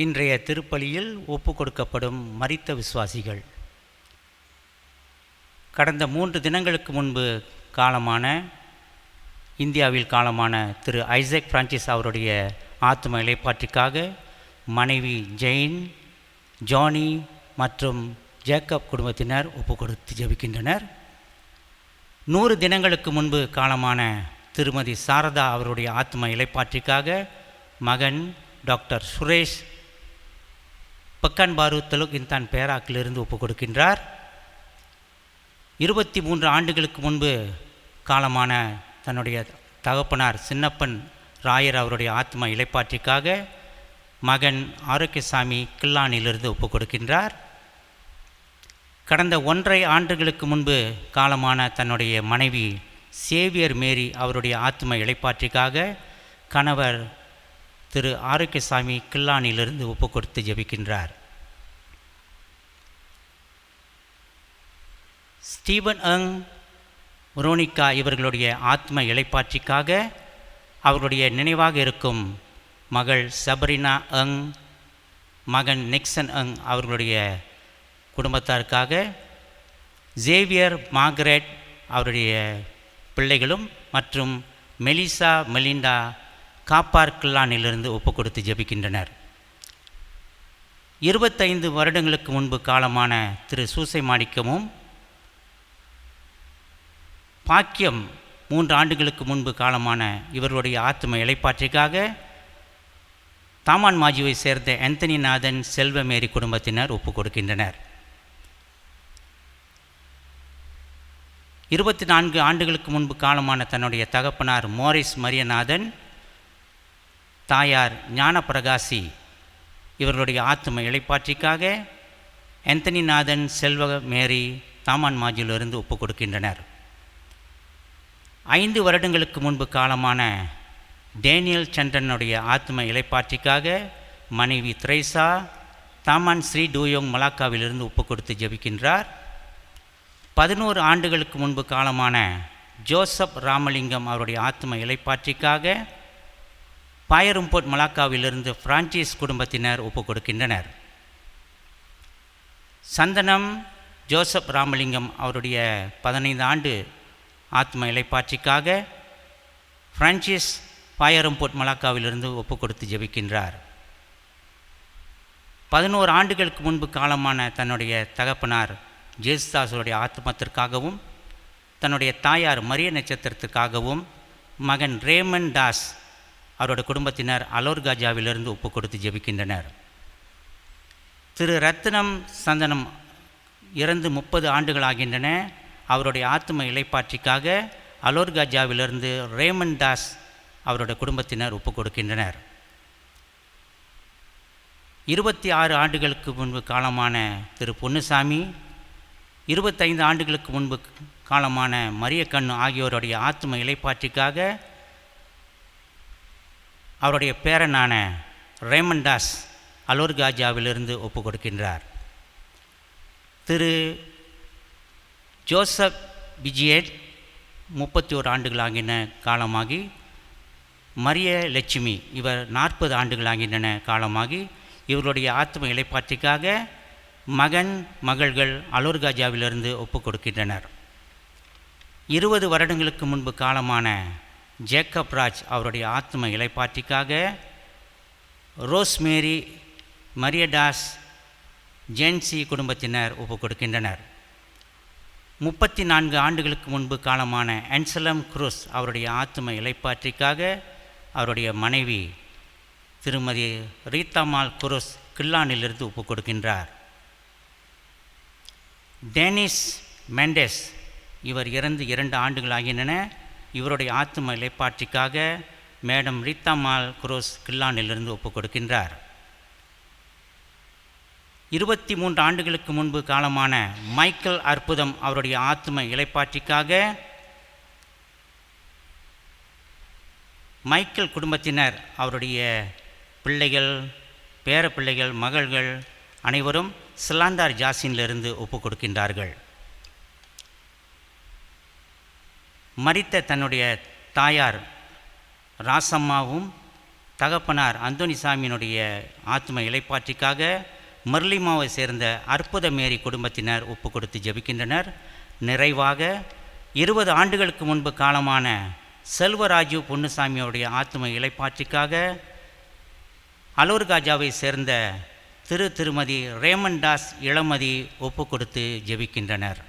இன்றைய திருப்பலியில் ஒப்பு கொடுக்கப்படும் மரித்த விசுவாசிகள். கடந்த 3 தினங்களுக்கு முன்பு காலமான இந்தியாவில் காலமான திரு ஐசக் பிரான்சிஸ் அவருடைய ஆத்ம இளைப்பாற்றிக்காக மனைவி ஜெயின், ஜானி மற்றும் ஜேக்கப் குடும்பத்தினர் ஒப்பு கொடுத்து ஜெபிக்கின்றனர். 100 தினங்களுக்கு முன்பு காலமான திருமதி சாரதா அவருடைய ஆத்ம இளைப்பாற்றிக்காக மகன் டாக்டர் சுரேஷ் பக்கன்பாரு தலுகின்தான் பேராக்கிலிருந்து ஒப்பு கொடுக்கின்றார். 23 ஆண்டுகளுக்கு முன்பு காலமான தன்னுடைய தகப்பனார் சின்னப்பன் ராயர் அவருடைய ஆத்ம இளைப்பாற்றிக்காக மகன் ஆரோக்கியசாமி கில்லானிலிருந்து ஒப்பு கொடுக்கின்றார். கடந்த 1.5 ஆண்டுகளுக்கு முன்பு காலமான தன்னுடைய மனைவி சேவியர் மேரி அவருடைய ஆத்ம இளைப்பாற்றிக்காக கணவர் திரு ஆரோக்கியசாமி கில்லானிலிருந்து ஒப்பு கொடுத்து ஜெபிக்கின்றார். ஸ்டீபன் அங், வெரோனிகா இவர்களுடைய ஆத்ம இளைப்பாற்றிக்காக அவர்களுடைய நினைவாக இருக்கும் மகள் சபரினா அங், மகன் நிக்சன் அங் அவர்களுடைய குடும்பத்தாருக்காக ஜேவியர் மார்கரெட் அவருடைய பிள்ளைகளும் மற்றும் மெலிசா மெலிண்டா காப்பார் கில்லானிலிருந்து ஒப்பு கொடுத்து ஜெபிக்கின்றனர். 25 வருடங்களுக்கு முன்பு காலமான திரு சூசை மாணிக்கமும் பாக்கியம் 3 ஆண்டுகளுக்கு முன்பு காலமான இவர்களுடைய ஆத்ம இளைப்பாற்றிக்காக தாமான் மாஜுவை சேர்ந்த ஆந்தனிநாதன் செல்வமேரி குடும்பத்தினர் ஒப்பு கொடுக்கின்றனர். 24 ஆண்டுகளுக்கு முன்பு காலமான தன்னுடைய தகப்பனார் மோரிஸ் மரியநாதன், தாயார் ஞானப்பிரகாசி இவர்களுடைய ஆத்ம இளைப்பாற்றிக்காக ஆந்தனிநாதன் செல்வமேரி தாமான் மாஜிலிருந்து ஒப்பு கொடுக்கின்றனர். 5 வருடங்களுக்கு முன்பு காலமான டேனியல் சந்திரனுடைய ஆத்ம இளைப்பாற்றிக்காக மனைவி திரேசா தாமான் ஸ்ரீ டூயோங் மலாக்காவிலிருந்து ஒப்பு கொடுத்து ஜெபிக்கின்றார். 11 ஆண்டுகளுக்கு முன்பு காலமான ஜோசப் ராமலிங்கம் அவருடைய ஆத்ம இளைப்பாற்றிக்காக பாயரும்போட் மலாக்காவிலிருந்து பிரான்சிஸ் குடும்பத்தினர் ஒப்பு கொடுக்கின்றனர். சந்தனம் ஜோசப் ராமலிங்கம் அவருடைய 15 ஆண்டு ஆத்ம இளைப்பாற்றிக்காக பிரான்சிஸ் பாயரும்போட் மலாக்காவிலிருந்து ஒப்பு கொடுத்து ஜெபிக்கின்றார். 11 ஆண்டுகளுக்கு முன்பு காலமான தன்னுடைய தகப்பனார் ஜேசுதாஸுடைய ஆத்மத்திற்காகவும் தன்னுடைய தாயார் மரிய நட்சத்திரத்திற்காகவும் மகன் ரேமன் தாஸ் அவருடைய குடும்பத்தினர் அலோர்காஜாவிலிருந்து ஒப்பு கொடுத்து ஜெபிக்கின்றனர். திரு ரத்னம் சந்தனம் இறந்து 30 ஆண்டுகள் ஆகின்றன. அவருடைய ஆத்ம இளைப்பாற்றிக்காக அலோர்காஜாவிலிருந்து ரேமன் தாஸ் அவருடைய குடும்பத்தினர் ஒப்பு கொடுக்கின்றனர். 26 ஆண்டுகளுக்கு முன்பு காலமான திரு பொன்னுசாமி, 25 ஆண்டுகளுக்கு முன்பு காலமான மரியக்கண்ணு ஆகியோருடைய ஆத்ம இளைப்பாற்றிக்காக அவருடைய பேரனான ரேமன்டாஸ் அலோர்காஜாவிலிருந்து ஒப்பு கொடுக்கின்றார். திரு ஜோசப் விஜயட் 31 ஆண்டுகளாகின காலமாகி, மரிய லட்சுமி இவர் 40 ஆண்டுகளாகின்றன காலமாகி, இவர்களுடைய ஆத்ம இளைப்பாற்றிக்காக மகன் மகள்கள் அலோர்காஜாவிலிருந்து ஒப்பு கொடுக்கின்றனர். 20 வருடங்களுக்கு முன்பு காலமான ஜேக்கப் ராஜ் அவருடைய ஆத்ம இளைப்பாற்றிக்காக ரோஸ்மேரி மரியடாஸ் ஜென்சி குடும்பத்தினர் ஒப்பு கொடுக்கின்றனர். 34 ஆண்டுகளுக்கு முன்பு காலமான ஆன்சலம் குரூஸ் அவருடைய ஆத்ம இளைப்பாற்றிக்காக அவருடைய மனைவி திருமதி ரீத்தாமால் குரூஸ் கில்லானிலிருந்து ஒப்பு கொடுக்கின்றார். டேனிஸ் மெண்டேஸ் இவர் இறந்து 2 ஆண்டுகள் ஆகின்றன. இவருடைய ஆத்ம இளைப்பாற்றிக்காக மேடம் ரீத்தாமால் குரோஸ் கில்லானிலிருந்து ஒப்பு கொடுக்கின்றார். 23 ஆண்டுகளுக்கு முன்பு காலமான மைக்கேல் அற்புதம் அவருடைய ஆத்ம இளைப்பாற்றிக்காக மைக்கேல் குடும்பத்தினர் அவருடைய பிள்ளைகள், பேர பிள்ளைகள், மகள்கள் அனைவரும் சிலாந்தார் ஜாசினிலிருந்து ஒப்பு கொடுக்கின்றார்கள். மரித்த தன்னுடைய தாயார் ராசம்மாவும் தகப்பனார் அந்தோணிசாமியினுடைய ஆத்ம இளைப்பாற்றிக்காக மர்லிமாவை சேர்ந்த அற்புத மேரி குடும்பத்தினர் ஒப்பு கொடுத்து ஜெபிக்கின்றனர். நிறைவாக 20 ஆண்டுகளுக்கு முன்பு காலமான செல்வராஜு பொன்னுசாமியோடைய ஆத்ம இளைப்பாற்றிக்காக அலோர்காஜாவை சேர்ந்த திருமதி ரேமன்டாஸ் இளமதி ஒப்பு கொடுத்து ஜெபிக்கின்றனர்.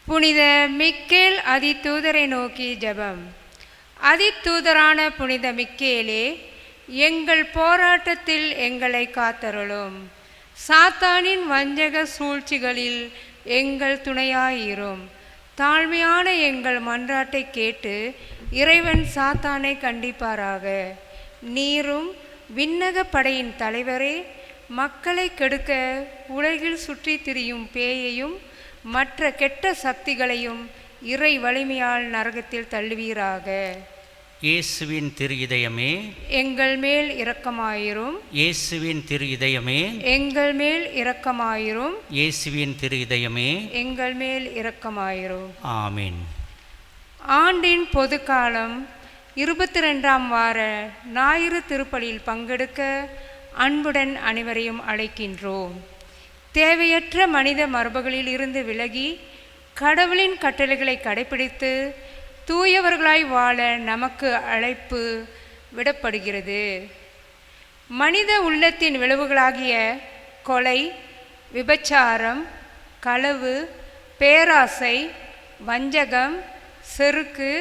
புனித மிக்கேல் அதிதூதரை நோக்கி ஜெபம். அதிதூதரான புனித மிக்கேலே, எங்கள் போராட்டத்தில் எங்களை காத்தருளும். சாத்தானின் வஞ்சக சூழ்ச்சிகளில் எங்கள் துணையாயிரும். தாழ்மையான எங்கள் மன்றாட்டை கேட்டு இறைவன் சாத்தானை கண்டிப்பாராக. நீரும் விண்ணக படையின் தலைவரே, மக்களை கெடுக்க உலகில் சுற்றி திரியும் பேயையும் மற்ற கெட்ட சக்திகளையும் இறை வலிமையால் நரகத்தில் தள்ளுவீராக. இயேசுவின் திரு இதயமே எங்கள் மேல் இரக்கமாயிரும். இயேசுவின் திரு இதயமே எங்கள் மேல் இரக்கமாயிரும். இயேசுவின் திரு இதயமே எங்கள் மேல் இரக்கமாயிரும். ஆமீன். ஆண்டின் பொதுக்காலம் 22ஆம் வார ஞாயிறு திருப்பலியில் பங்கெடுக்க அன்புடன் அனைவரையும் அழைக்கின்றோம். தேவையற்ற மனித மரபுகளில் இருந்து விலகி கடவுளின் கட்டளைகளை கடைபிடித்து தூயவர்களாய் வாழ நமக்கு அழைப்பு விடப்படுகிறது. மனித உள்ளத்தின் விளைவுகளாகிய கொலை, விபச்சாரம், களவு, பேராசை, வஞ்சகம், செருக்கு,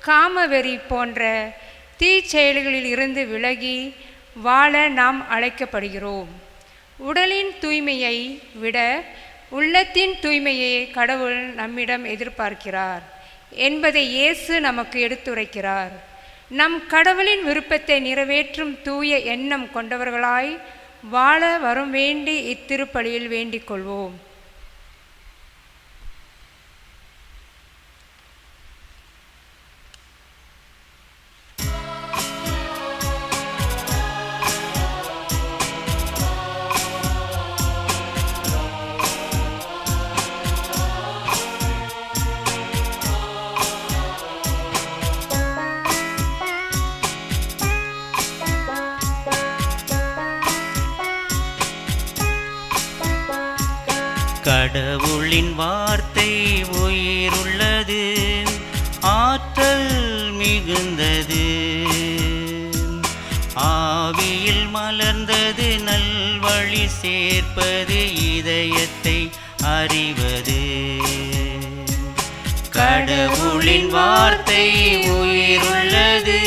காமவெறி போன்ற தீச்செயல்களில் இருந்து விலகி வாழ நாம் அழைக்கப்படுகிறோம். உடலின் தூய்மையை விட உள்ளத்தின் தூய்மையை கடவுள் நம்மிடம் எதிர்பார்க்கிறார் என்பதை இயேசு நமக்கு எடுத்துரைக்கிறார். நம் கடவுளின் விருப்பத்தை நிறைவேற்றும் தூய எண்ணம் கொண்டவர்களாய் வாழ வரும் வேண்டி இத்திருப்பலியில் வேண்டிக் கொள்வோம். கடவுளின் வார்த்தை உயிருள்ளது, ஆற்றல் மிகுந்தது, ஆவியில் மலர்ந்தது, நல்வழி சேர்ப்பது, இதயத்தை அறிவது. கடவுளின் வார்த்தை உயிருள்ளது.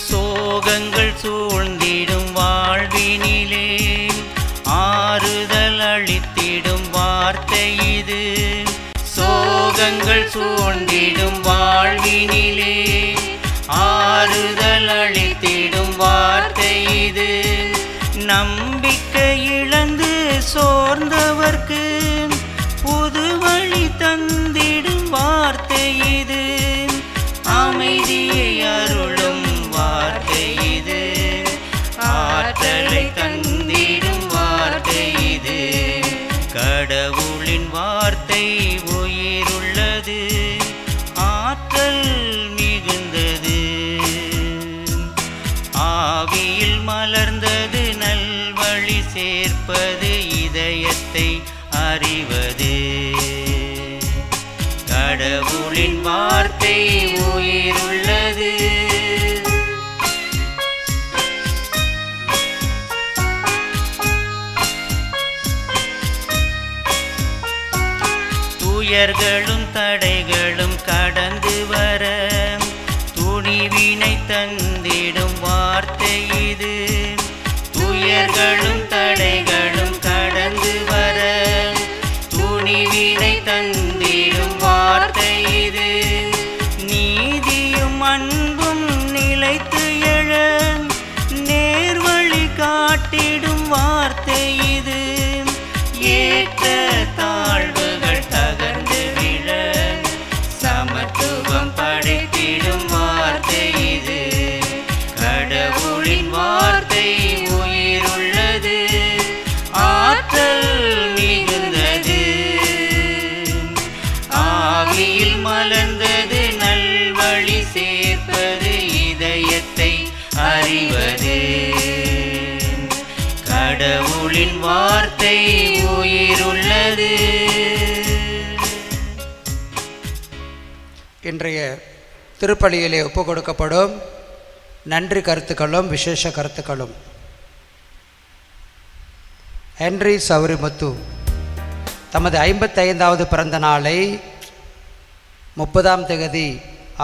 சோகங்கள் சூழ்ந்திடும் வாழ்வினிலே ஆறுதல் அளித்திடும் வார்த்தை இது. சோகங்கள் சூழ்ந்திடும் வாழ்வினிலே ஆறுதல் அளித்திடும் வார்த்தை இது. நம்பிக்கை இழந்து சோர்ந்தவர்க்கு புது வழி தந்திடும் வார்த்தை இது. அமைதியை அருளும் வார்த்தை இது. ஆற்றலை தந்திடும் வார்த்தை இது. கடவுளின் வார்த்தை உயிருள்ளது, ஆற்றல் மிகுந்தது, ஆவியில் மலர்ந்தது, நல்வழி சேர்ப்பது, இதயத்தை அறிவது. கடவுளின் வார்த்தை உயிருள்ளது. துயர்களும் தடைகளும் கடந்து வர துணிவினை தந்திடும் வார்த்தை இது. துயர்களும் தடைகளும் கடந்து வர துணிவி காட்டிடும் வார்த்தை இது. ஏற்ற தாழ்வுகள் தகர்ந்து விழ சமத்துவம் படைத்திடும் வார்த்தை இது. கடவுளின் வார்த்தை உயிருள்ளது, ஆற்றல் மிகுந்தது, ஆவியில் மலர்ந்தது, நல்வழி சேர்ப்பது, இதயத்தை அறிவது. கடவுளின் வார்த்தை உயிருள்ளது. இன்றைய திருப்பலியிலே ஒப்பு கொடுக்கப்படும் நன்றி கருத்துக்களும் விசேஷ கருத்துக்களும். ஹென்றி சௌரிமுத்து தமது 55வது பிறந்த நாளை 30ஆம் தேதி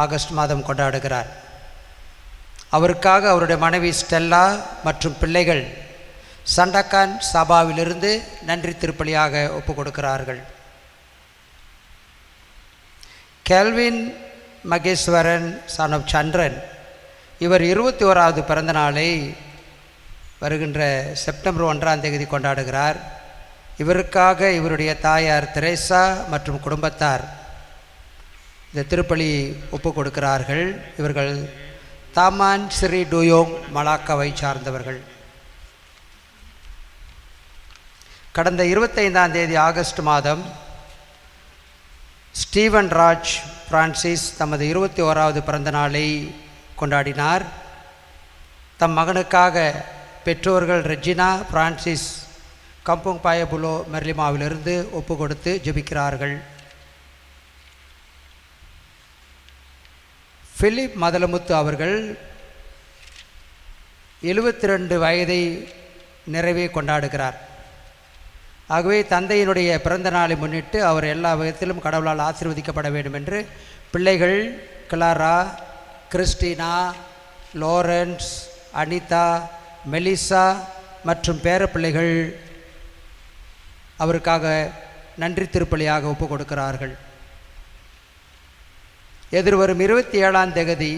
ஆகஸ்ட் மாதம் கொண்டாடுகிறார். அவருக்காக அவருடைய மனைவி ஸ்டெல்லா மற்றும் பிள்ளைகள் சண்டக்கான் சபாவிலிருந்து நன்றி திருப்பலியாக ஒப்பு கொடுக்கிறார்கள். கெல்வின் மகேஸ்வரன் சன் ஆஃப் சந்திரன் இவர் 21வது பிறந்த நாளை வருகின்ற செப்டம்பர் 1ஆம் தேதி கொண்டாடுகிறார். இவருக்காக இவருடைய தாயார் தெரேசா மற்றும் குடும்பத்தார் இந்த திருப்பலி ஒப்பு கொடுக்கிறார்கள். இவர்கள் தாமான் ஸ்ரீ டூயோங் மலாக்காவை சார்ந்தவர்கள். கடந்த 25ஆம் தேதி ஆகஸ்ட் மாதம் ஸ்டீவன் ராஜ் பிரான்சிஸ் தமது 21வது பிறந்த நாளை கொண்டாடினார். தம் மகனுக்காக பெற்றோர்கள் ரெஜினா பிரான்சிஸ் கம்புங் பாயபுலோ மெர்லிமாவிலிருந்து ஒப்பு கொடுத்து ஜெபிக்கிறார்கள். பிலிப் மதலமுத்து அவர்கள் 72 வயதை நிறைவே கொண்டாடுகிறார். ஆகவே தந்தையினுடைய பிறந்த நாளை முன்னிட்டு அவர் எல்லா விதத்திலும் கடவுளால் ஆசீர்வதிக்கப்பட வேண்டும் என்று பிள்ளைகள் கிளாரா, கிறிஸ்டினா, லோரன்ஸ், அனிதா, மெலிசா மற்றும் பேரப்பிள்ளைகள் அவருக்காக நன்றி திருப்பலியாக ஒப்பு கொடுக்கிறார்கள். எதிர்வரும் 27ஆம் தேதி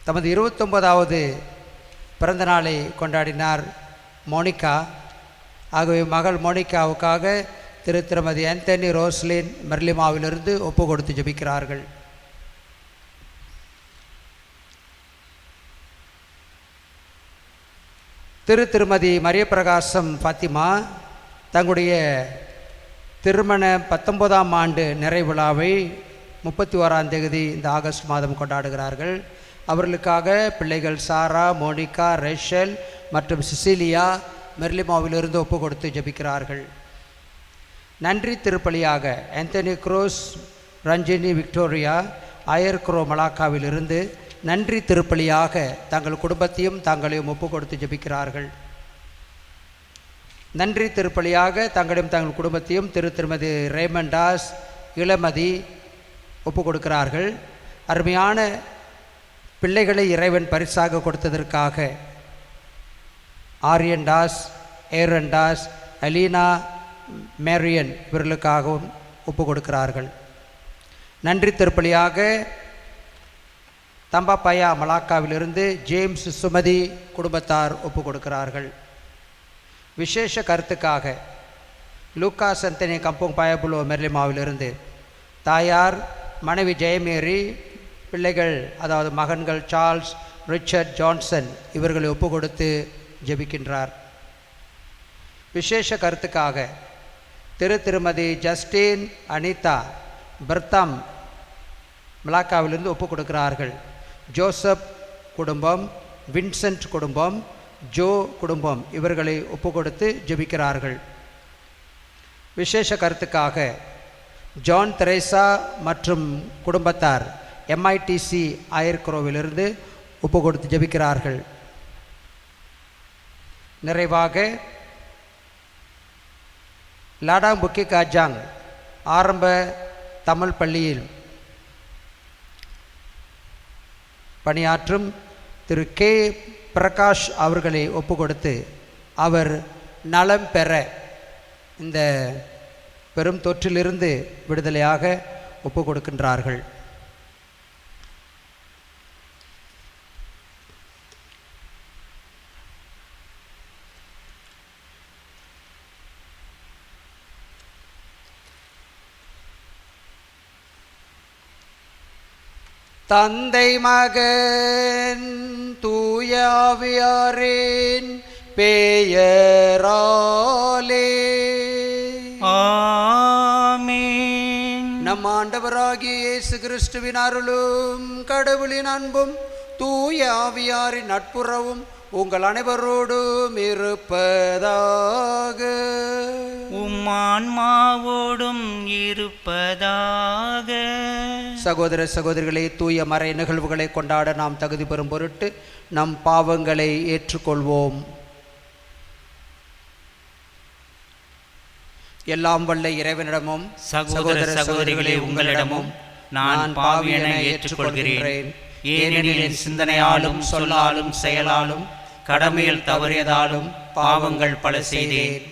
தமது 29வது பிறந்த நாளை கொண்டாடினார் மோனிகா. ஆகவே மகள் மோனிகாவுக்காக திருமதி ஆந்தனி ரோஸ்லின் மெர்லிமாவிலிருந்து ஒப்பு கொடுத்து ஜெபிக்கிறார்கள். திருமதி மரியப்பிரகாசம் பாத்திமா தங்களுடைய திருமண 19ஆம் ஆண்டு நிறைவிழாவை 31ஆம் தேதி இந்த ஆகஸ்ட் மாதம் கொண்டாடுகிறார்கள். அவர்களுக்காக பிள்ளைகள் சாரா, மோனிகா, ரேஷல் மற்றும் சிசிலியா மெர்லிமாவிலிருந்து ஒப்பு கொடுத்து ஜெபிக்கிறார்கள். நன்றி திருப்பலியாக ஆந்தனி குரோஸ், ரஞ்சினி விக்டோரியா அயர்க்ரோ மலாக்காவிலிருந்து நன்றி திருப்பலியாக தங்கள் குடும்பத்தையும் தங்களையும் ஒப்பு கொடுத்து ஜெபிக்கிறார்கள். நன்றி திருப்பலியாக தங்களையும் தங்கள் குடும்பத்தையும் திருமதி ரேமண்டாஸ் இளமதி ஒப்பு கொடுக்கிறார்கள். அருமையான பிள்ளைகளை இறைவன் பரிசாக கொடுத்ததற்காக ஆரியன் டாஸ், ஏரன் டாஸ், அலீனா, மேரியன் இவர்களுக்காகவும் ஒப்பு கொடுக்கிறார்கள். நன்றி திருப்பலியாக தம்பாப்பையா மலாக்காவிலிருந்து ஜேம்ஸ் சுமதி குடும்பத்தார் ஒப்பு கொடுக்கிறார்கள். விசேஷ கருத்துக்காக லூக்கா சந்தனி கம்புங் பாயபுலோ மெர்லிமாவிலிருந்து தாயார், மனைவி ஜெயமேரி, பிள்ளைகள் அதாவது மகன்கள் சார்ல்ஸ், ரிச்சர்ட், ஜான்சன் இவர்களை ஒப்பு கொடுத்து ஜெபிக்கின்றார். விசேஷ கருத்துக்காக திருமதி ஜஸ்டின், அனிதா, பர்தாம் மலாக்காவிலிருந்து ஒப்பு கொடுக்கிறார்கள். ஜோசப் குடும்பம், வின்சென்ட் குடும்பம், ஜோ குடும்பம் இவர்களை ஒப்பு கொடுத்து ஜெபிக்கிறார்கள். விசேஷ கருத்துக்காக ஜான் தெரேசா மற்றும் குடும்பத்தார் MITC அயர்க்ரோவிலிருந்து ஒப்பு கொடுத்து ஜெபிக்கிறார்கள். நிறைவாக லாடாங் புக்கி காஜாங் ஆரம்ப தமிழ் பள்ளியில் பணியாற்றும் திரு கே பிரகாஷ் அவர்களை ஒப்பு கொடுத்து அவர் நலம் பெற இந்த பெரும் தொற்றிலிருந்து விடுதலையாக ஒப்பு கொடுக்கின்றார்கள். தந்தை மகன் தூயாவியாரின் பெயராலே ஆமென். நம் ஆண்டவராகிய இயேசு கிறிஸ்துவின் அருளும் கடவுளின் அன்பும் தூய ஆவியாரின் நட்புறவும் உங்கள் அனைவரோடும் இருப்பதாக. உம்மான்மாவோடும் இருப்பதாக. சகோதர சகோதரிகளே, தூய மறை நிகழ்வுகளை கொண்டாட நாம் தகுதி பெறும் பொருட்டு நம் பாவங்களை ஏற்றுக்கொள்வோம். எல்லாம் வல்ல இறைவனிடமும் சகோதர சகோதரிகளே, உங்களிடமும் நான் பாவியென ஏற்றுக்கொள்கிறேன். ஏனெனில் என் சிந்தனையாலும் சொல்லாலும் செயலாலும் கடமையில் தவறியதாலும் பாவங்கள் பல செய்தேன்.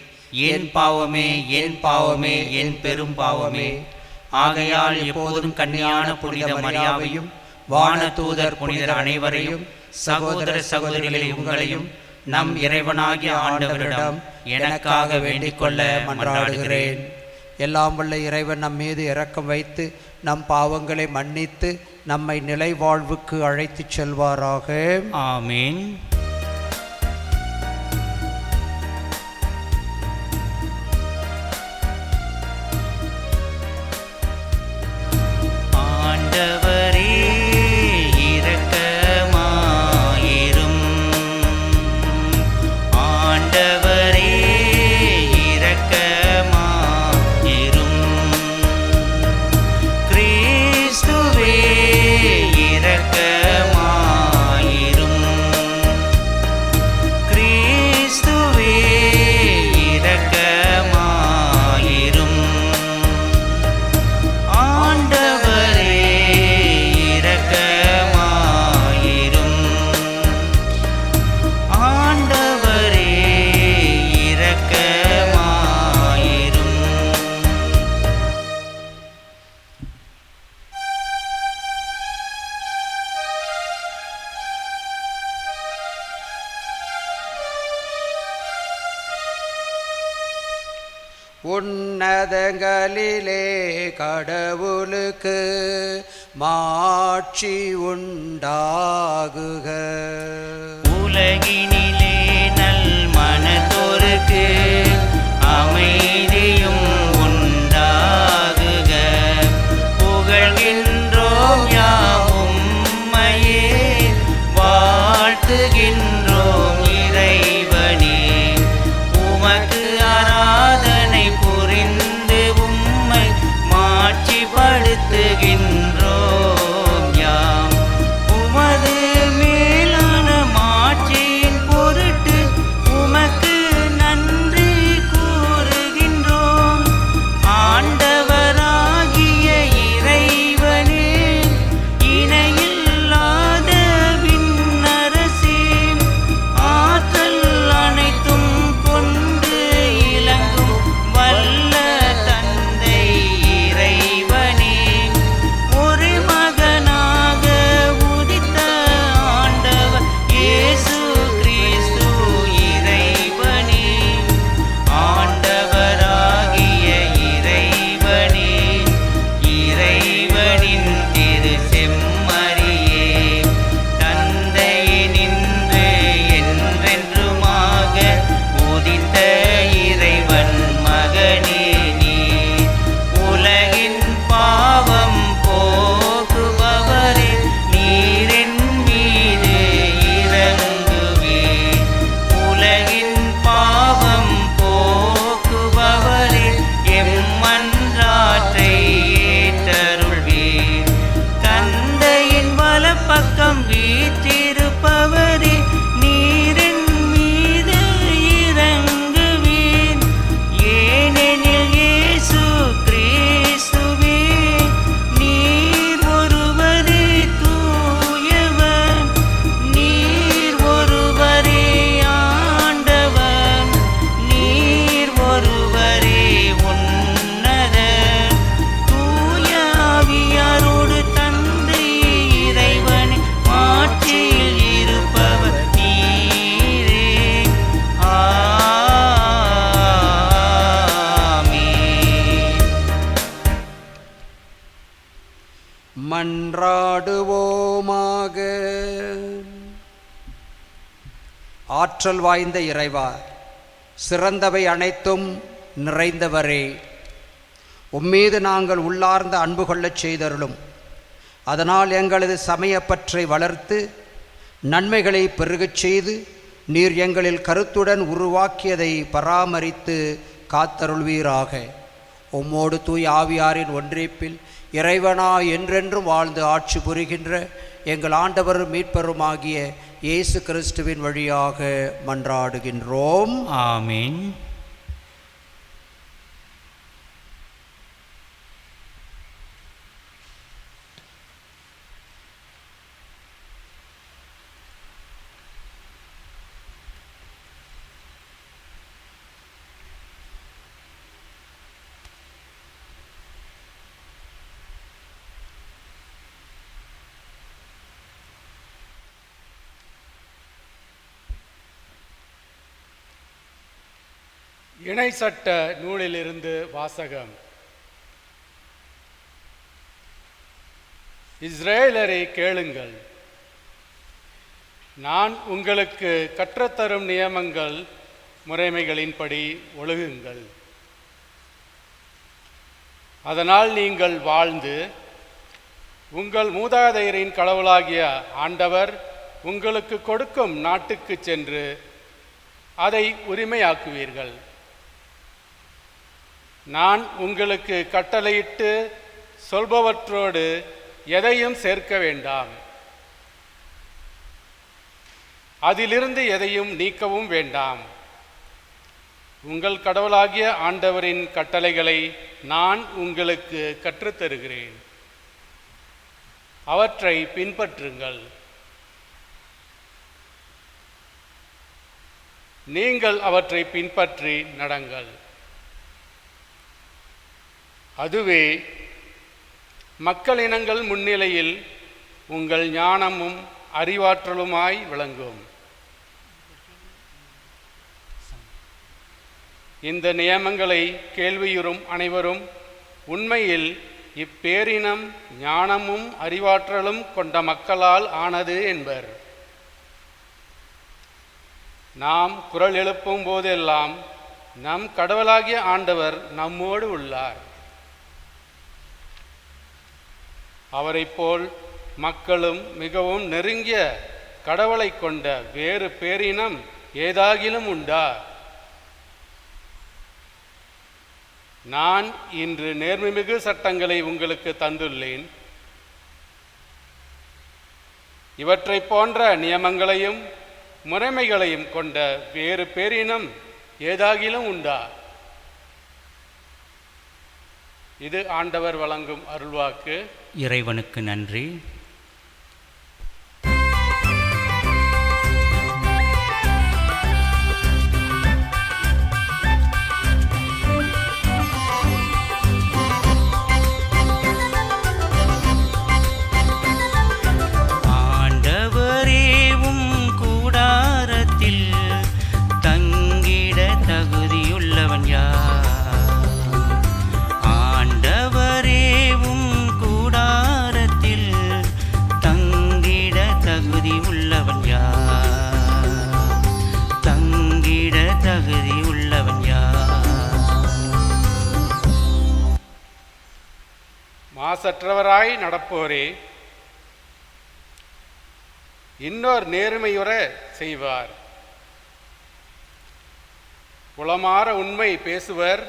என் பாவமே, என் பாவமே, என் பெரும் பாவமே. ஆகையால் எப்போதும் கன்னியான புனித மரியாவையும் வானதூதர் புனிதர் அனைவரையும் சகோதர சகோதரிகளை உங்களையும் நம் இறைவனாகிய ஆண்டவரிடம் எனக்காக வேண்டிக் கொள்ள மன்றாடுகிறேன். எல்லாம் வல்ல இறைவன் நம் மீது இரக்கம் வைத்து நம் பாவங்களை மன்னித்து நம்மை நிலை வாழ்வுக்கு அழைத்துச் செல்வாராக. ஆமீன். ஆண்டவரே இரக்கமாயிரும். ஆண்டவரே இரக்கமாயிரும். கிறிஸ்துவே இரக்கமாயிரும். கிறிஸ்துவே இரக்கமாயிரும். ஆண்டவரே இரக்கமாயிரும். ஆண்டவரே இரக்கமாயிரும். உன்னதங்களிலே கடவுளுக்கு மாட்சி உண்டாகுக. உலகினிலே நல் மனத்தோருக்கு அமைதியும் உண்டாகுக. புகழ்கின்றோம் யாம் உம்மையே, வாழ்த்துகின்றோம் இறைவனே. உமக்கு ஆராதனை புரிந்து உம்மை மாட்சிப்படுத்துகின்றோம் யாம். உமது மேலான மாட்சியின் ஆற்றல் வாய்ந்த இறைவா, சிறந்தவை அனைத்தும் நிறைந்தவரே, உம்மீது நாங்கள் உள்ளார்ந்த அன்பு கொள்ளச் செய்தருளும். அதனால் எங்களது சமயப்பற்றை வளர்த்து நன்மைகளை பெருகச் செய்து நீர் எங்களில் கருத்துடன் உருவாக்கியதை பராமரித்து காத்தருள்வீராக. உம்மோடு தூய் ஆவியாரின் ஒன்றிப்பில் இறைவனா என்றென்றும் வாழ்ந்து ஆட்சி புரிகின்ற எங்கள் ஆண்டவர் மீட்பருமாகிய இயேசு கிறிஸ்துவின் வழியாக மன்றாடுகின்றோம். ஆமீன். இணை சட்ட நூலிலிருந்து வாசகம். இஸ்ரேலரை கேளுங்கள், நான் உங்களுக்கு கற்றுத்தரும் நியமங்கள் முறைமைகளின்படி ஒழுகுங்கள். அதனால் நீங்கள் வாழ்ந்து உங்கள் மூதாதையரின் கடவுளாகிய ஆண்டவர் உங்களுக்கு கொடுக்கும் நாட்டுக்கு சென்று அதை உரிமையாக்குவீர்கள். நான் உங்களுக்கு கட்டளையிட்டு சொல்பவற்றோடு எதையும் சேர்க்க வேண்டாம், அதிலிருந்து எதையும் நீக்கவும் வேண்டாம். உங்கள் கடவுளாகிய ஆண்டவரின் கட்டளைகளை நான் உங்களுக்கு கற்றுத்தருகிறேன், அவற்றை பின்பற்றுங்கள். நீங்கள் அவற்றை பின்பற்றி நடங்கள். அதுவே மக்களினங்கள் முன்னிலையில் உங்கள் ஞானமும் அறிவாற்றலுமாய் விளங்கும். இந்த நியமங்களை கேள்வியுறும் அனைவரும் உண்மையில் இப்பேரினம் ஞானமும் அறிவாற்றலும் கொண்ட மக்களால் ஆனது என்பர். நாம் குரல் எழுப்பும் போதெல்லாம் நம் கடவுளாகிய ஆண்டவர் நம்மோடு உள்ளார். அவரைப் போல் மக்களும் மிகவும் நெருங்கிய கடவுளை கொண்ட வேறு பேரினம் ஏதாகிலும் உண்டா? நான் இன்று நேர்மைமிகு சட்டங்களை உங்களுக்கு தந்துள்ளேன். இவற்றை போன்ற நியமங்களையும் முறைமைகளையும் கொண்ட வேறு பேரினம் ஏதாகிலும் உண்டா? இது ஆண்டவர் வழங்கும் அருள்வாக்கு. இறைவனுக்கு நன்றி. மாசற்றவராய் நடப்போரே இன்னொரு நேர்மையுற செய்வார். உளமாற உண்மை பேசுவர்,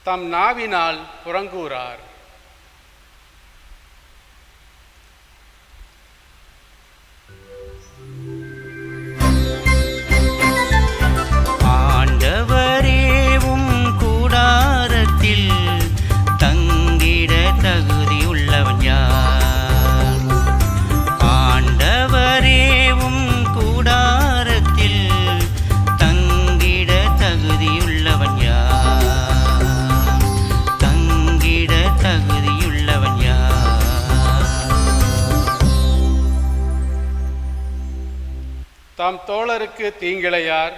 தம் நாவினால் புறங்கூறார். தம் தோழருக்கு தீங்கிழையார்,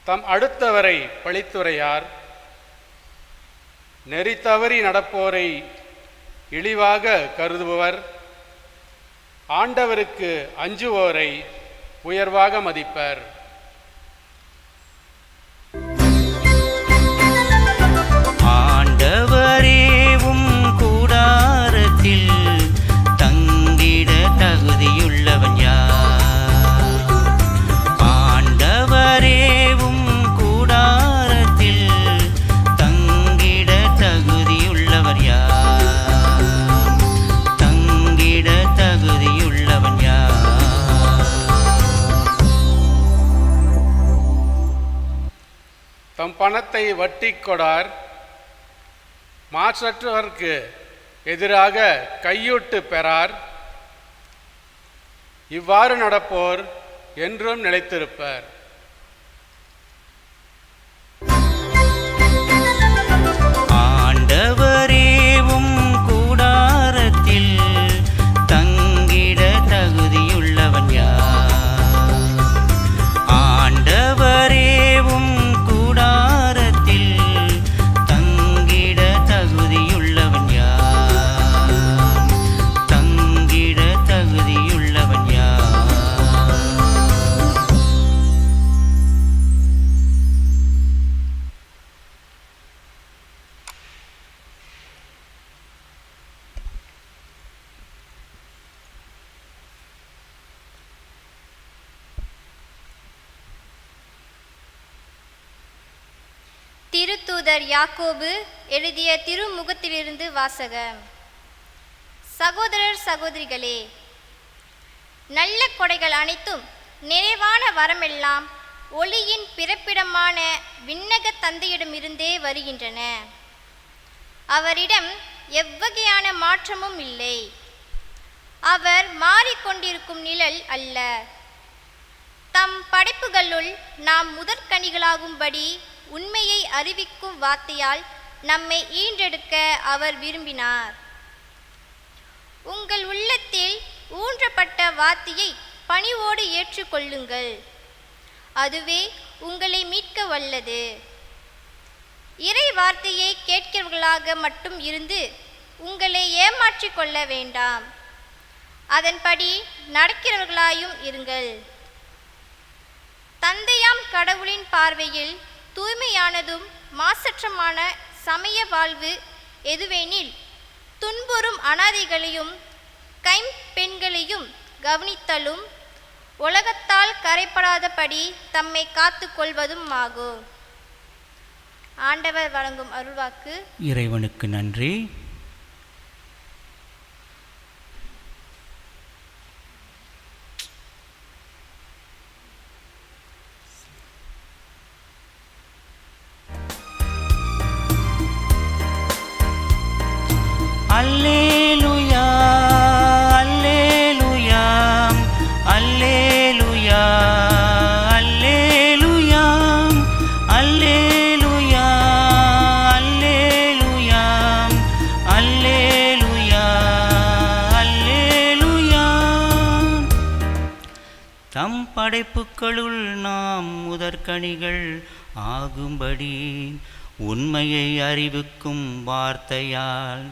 தம் அடுத்தவரை பழித்துரையார், நெறி தவறி நடப்போரை இழிவாக கருதுபவர், ஆண்டவருக்கு அஞ்சுவோரை உயர்வாக மதிப்பர். ஆண்டவரேவும் கூடாரத்தில் தங்கிட தகுதியுள்ளவன் யார்? ஆண்டவரேவும் கூடாரத்தில் தங்கிட தகுதியுள்ளவர் யார்? தங்கிட தகுதியுள்ளவன் யார்? தம் பணத்தை வட்டி கொடார், மாற்றற்றவர்க்கு எதிராக கையூட்டு பெறார். இவ்வாறு நடப்போர் என்றும் நிலைத்திருப்பர். ஆண்டவரேவும் கூடாரத்தில் தங்கிட தகுதியுள்ளவன் யார்? ஆண்டவரேவும் கூடாரத்தில் தங்கிட தகுதியுள்ளவன் யார்? தங்கிட தகுதியுள்ளவன் யார்? திருத்தூதர் யாக்கோபு எழுதிய திருமுகத்திலிருந்து வாசகம். சகோதரர் சகோதரிகளே, நல்ல கொடைகள் அனைத்தும் நிறைவான வரமெல்லாம் ஒளியின் பிறப்பிடமான விண்ணக தந்தையிடமிருந்தே வருகின்றன. அவரிடம் எவ்வகையான மாற்றமும் இல்லை. அவர் மாறிக்கொண்டிருக்கும் நிழல் அல்ல. தம் படைப்புகளுள் நாம் முதற்கனிகளாகும்படி உண்மையை அறிவிக்கும் வார்த்தையால் நம்மை ஈன்றெடுக்க அவர் விரும்பினார். உங்கள் உள்ளத்தில் ஊன்றப்பட்ட வார்த்தையை பணிவோடு ஏற்றுக்கொள்ளுங்கள். அதுவே உங்களை மீட்க வல்லது. இறை வார்த்தையை கேட்கிறவர்களாக மட்டும் இருந்து உங்களை ஏமாற்றிக் கொள்ள வேண்டாம். அதன்படி நடக்கிறவர்களாயும் இருங்கள். தந்தையாம் கடவுளின் பார்வையில் தூய்மையானதும் மாசற்றமான சமய வாழ்வு எதுவெனில், துன்புறும் அனாதைகளையும் கைம்பெண்களையும் கவனித்தலும் உலகத்தால் கரைப்படாதபடி தம்மை காத்து கொள்வதும் ஆகும். ஆண்டவர் வழங்கும் அருள்வாக்கு. இறைவனுக்கு நன்றி. அல்லேலூயா, அல்லேலூயா, அல்லேலூயா, அல்லேலூயா, அல்லேலூயா, அல்லேலூயா, அல்லேலூயா, அல்லேலூயா. தம் படைப்புகளுள் நாம் முதற்கனிகள் ஆகும்படி உண்மையை அறிவிக்கும் வார்த்தையால்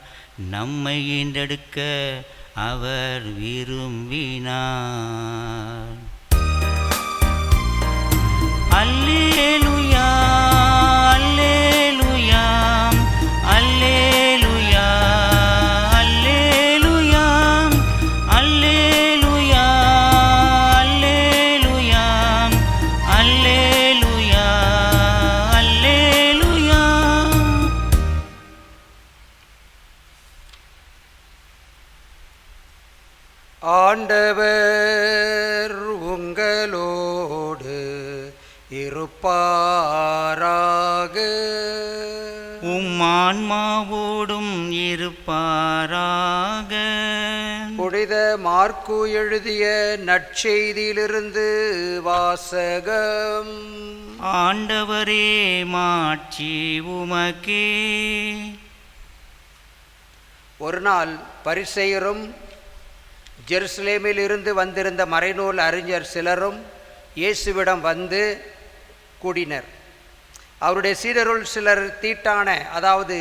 நம்மை ஈன்றெடுக்க அவர் விரும்பினார். அல்லேலூயா, அல்லேலூயா, அல்லேலூயா, அல்லேலூயா, அல்லேலூயா, அல்லேலூயா, அல்லேலூயா, அல்லேலூயா. ஆண்டவர் உங்களோடு இருப்பாராக. உம்மான்மாவோடும் இருப்பாராக. புனித மார்க்கு எழுதிய நற்செய்தியிலிருந்து வாசகம். ஆண்டவரே, மாட்சி உமக்கே. ஒரு நாள் பரிசேயரும் ஜெருசலேமில் இருந்து வந்திருந்த மறைநூல் அறிஞர் சிலரும் இயேசுவிடம் வந்து கூடினர். அவருடைய சீடருள் சிலர் தீட்டான, அதாவது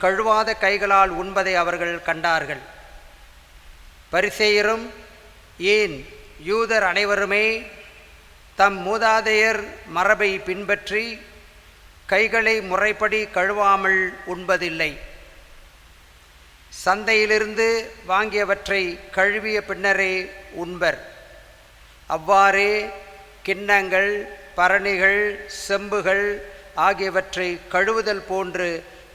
கழுவாத கைகளால் உண்பதை அவர்கள் கண்டார்கள். பரிசேயரும் ஏன் யூதர் அனைவருமே தம் மூதாதையர் மரபை பின்பற்றி கைகளை முறைப்படி கழுவாமல் உண்பதில்லை? சந்தையிலிருந்து வாங்கியவற்றை கழுவிய பின்னரே உண்பர். அவ்வாறே கிண்ணங்கள், பரணிகள், செம்புகள் ஆகியவற்றை கழுவுதல் போன்று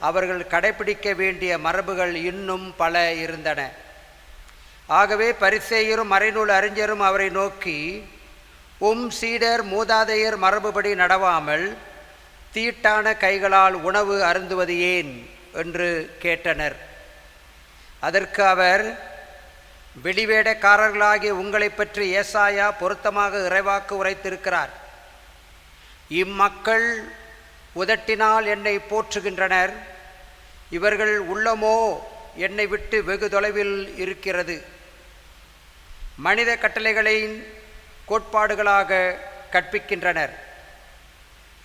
அவர்கள் கடைபிடிக்க வேண்டிய மரபுகள் இன்னும் பல இருந்தன. ஆகவே பரிசேயரும் மறைநூல் அறிஞரும் அவரை நோக்கி, சீடர் மூதாதையர் மரபுபடி நடவாமல் தீட்டான கைகளால் உணவு அருந்துவது ஏன் என்று கேட்டனர். அதற்கு அவர், வெளிவேடக்காரர்களாகிய உங்களை பற்றி ஏசாயா பொருத்தமாக இறைவாக்கு உரைத்திருக்கிறார். இம்மக்கள் உதட்டினால் என்னை போற்றுகின்றனர், இவர்கள் உள்ளமோ என்னை விட்டு வெகு தொலைவில் இருக்கிறது. மனித கட்டளைகளின் கோட்பாடுகளாக கற்பிக்கின்றனர்.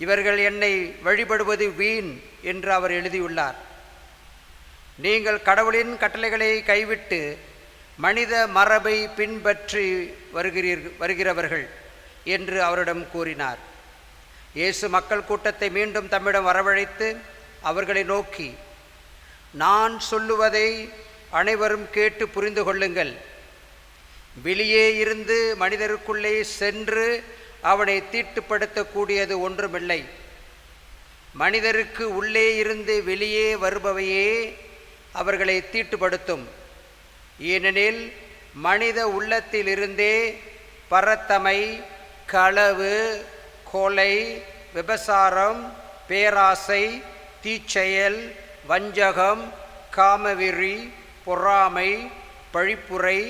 இவர்கள் என்னை வழிபடுவது வீண் என்று அவர் எழுதியுள்ளார். நீங்கள் கடவுளின் கட்டளைகளை கைவிட்டு மனித மரபை பின்பற்றி வருகிறவர்கள் என்று அவரிடம் கூறினார். இயேசு மக்கள் கூட்டத்தை மீண்டும் தம்மிடம் வரவழைத்து அவர்களை நோக்கி, நான் சொல்லுவதை அனைவரும் கேட்டு புரிந்து கொள்ளுங்கள். வெளியே இருந்து மனிதருக்குள்ளே சென்று அவனை தீட்டுப்படுத்தக்கூடியது ஒன்றுமில்லை. மனிதருக்கு உள்ளே இருந்து வெளியே வருபவையே அவர்களை தீட்டுப்படுத்தும். ஏனெனில் மனித உள்ளத்திலிருந்தே பரத்தமை, களவு, கொலை, விபசாரம், பேராசை, தீச்செயல், வஞ்சகம், காமவெறி, பொறாமை, பழிப்புரை,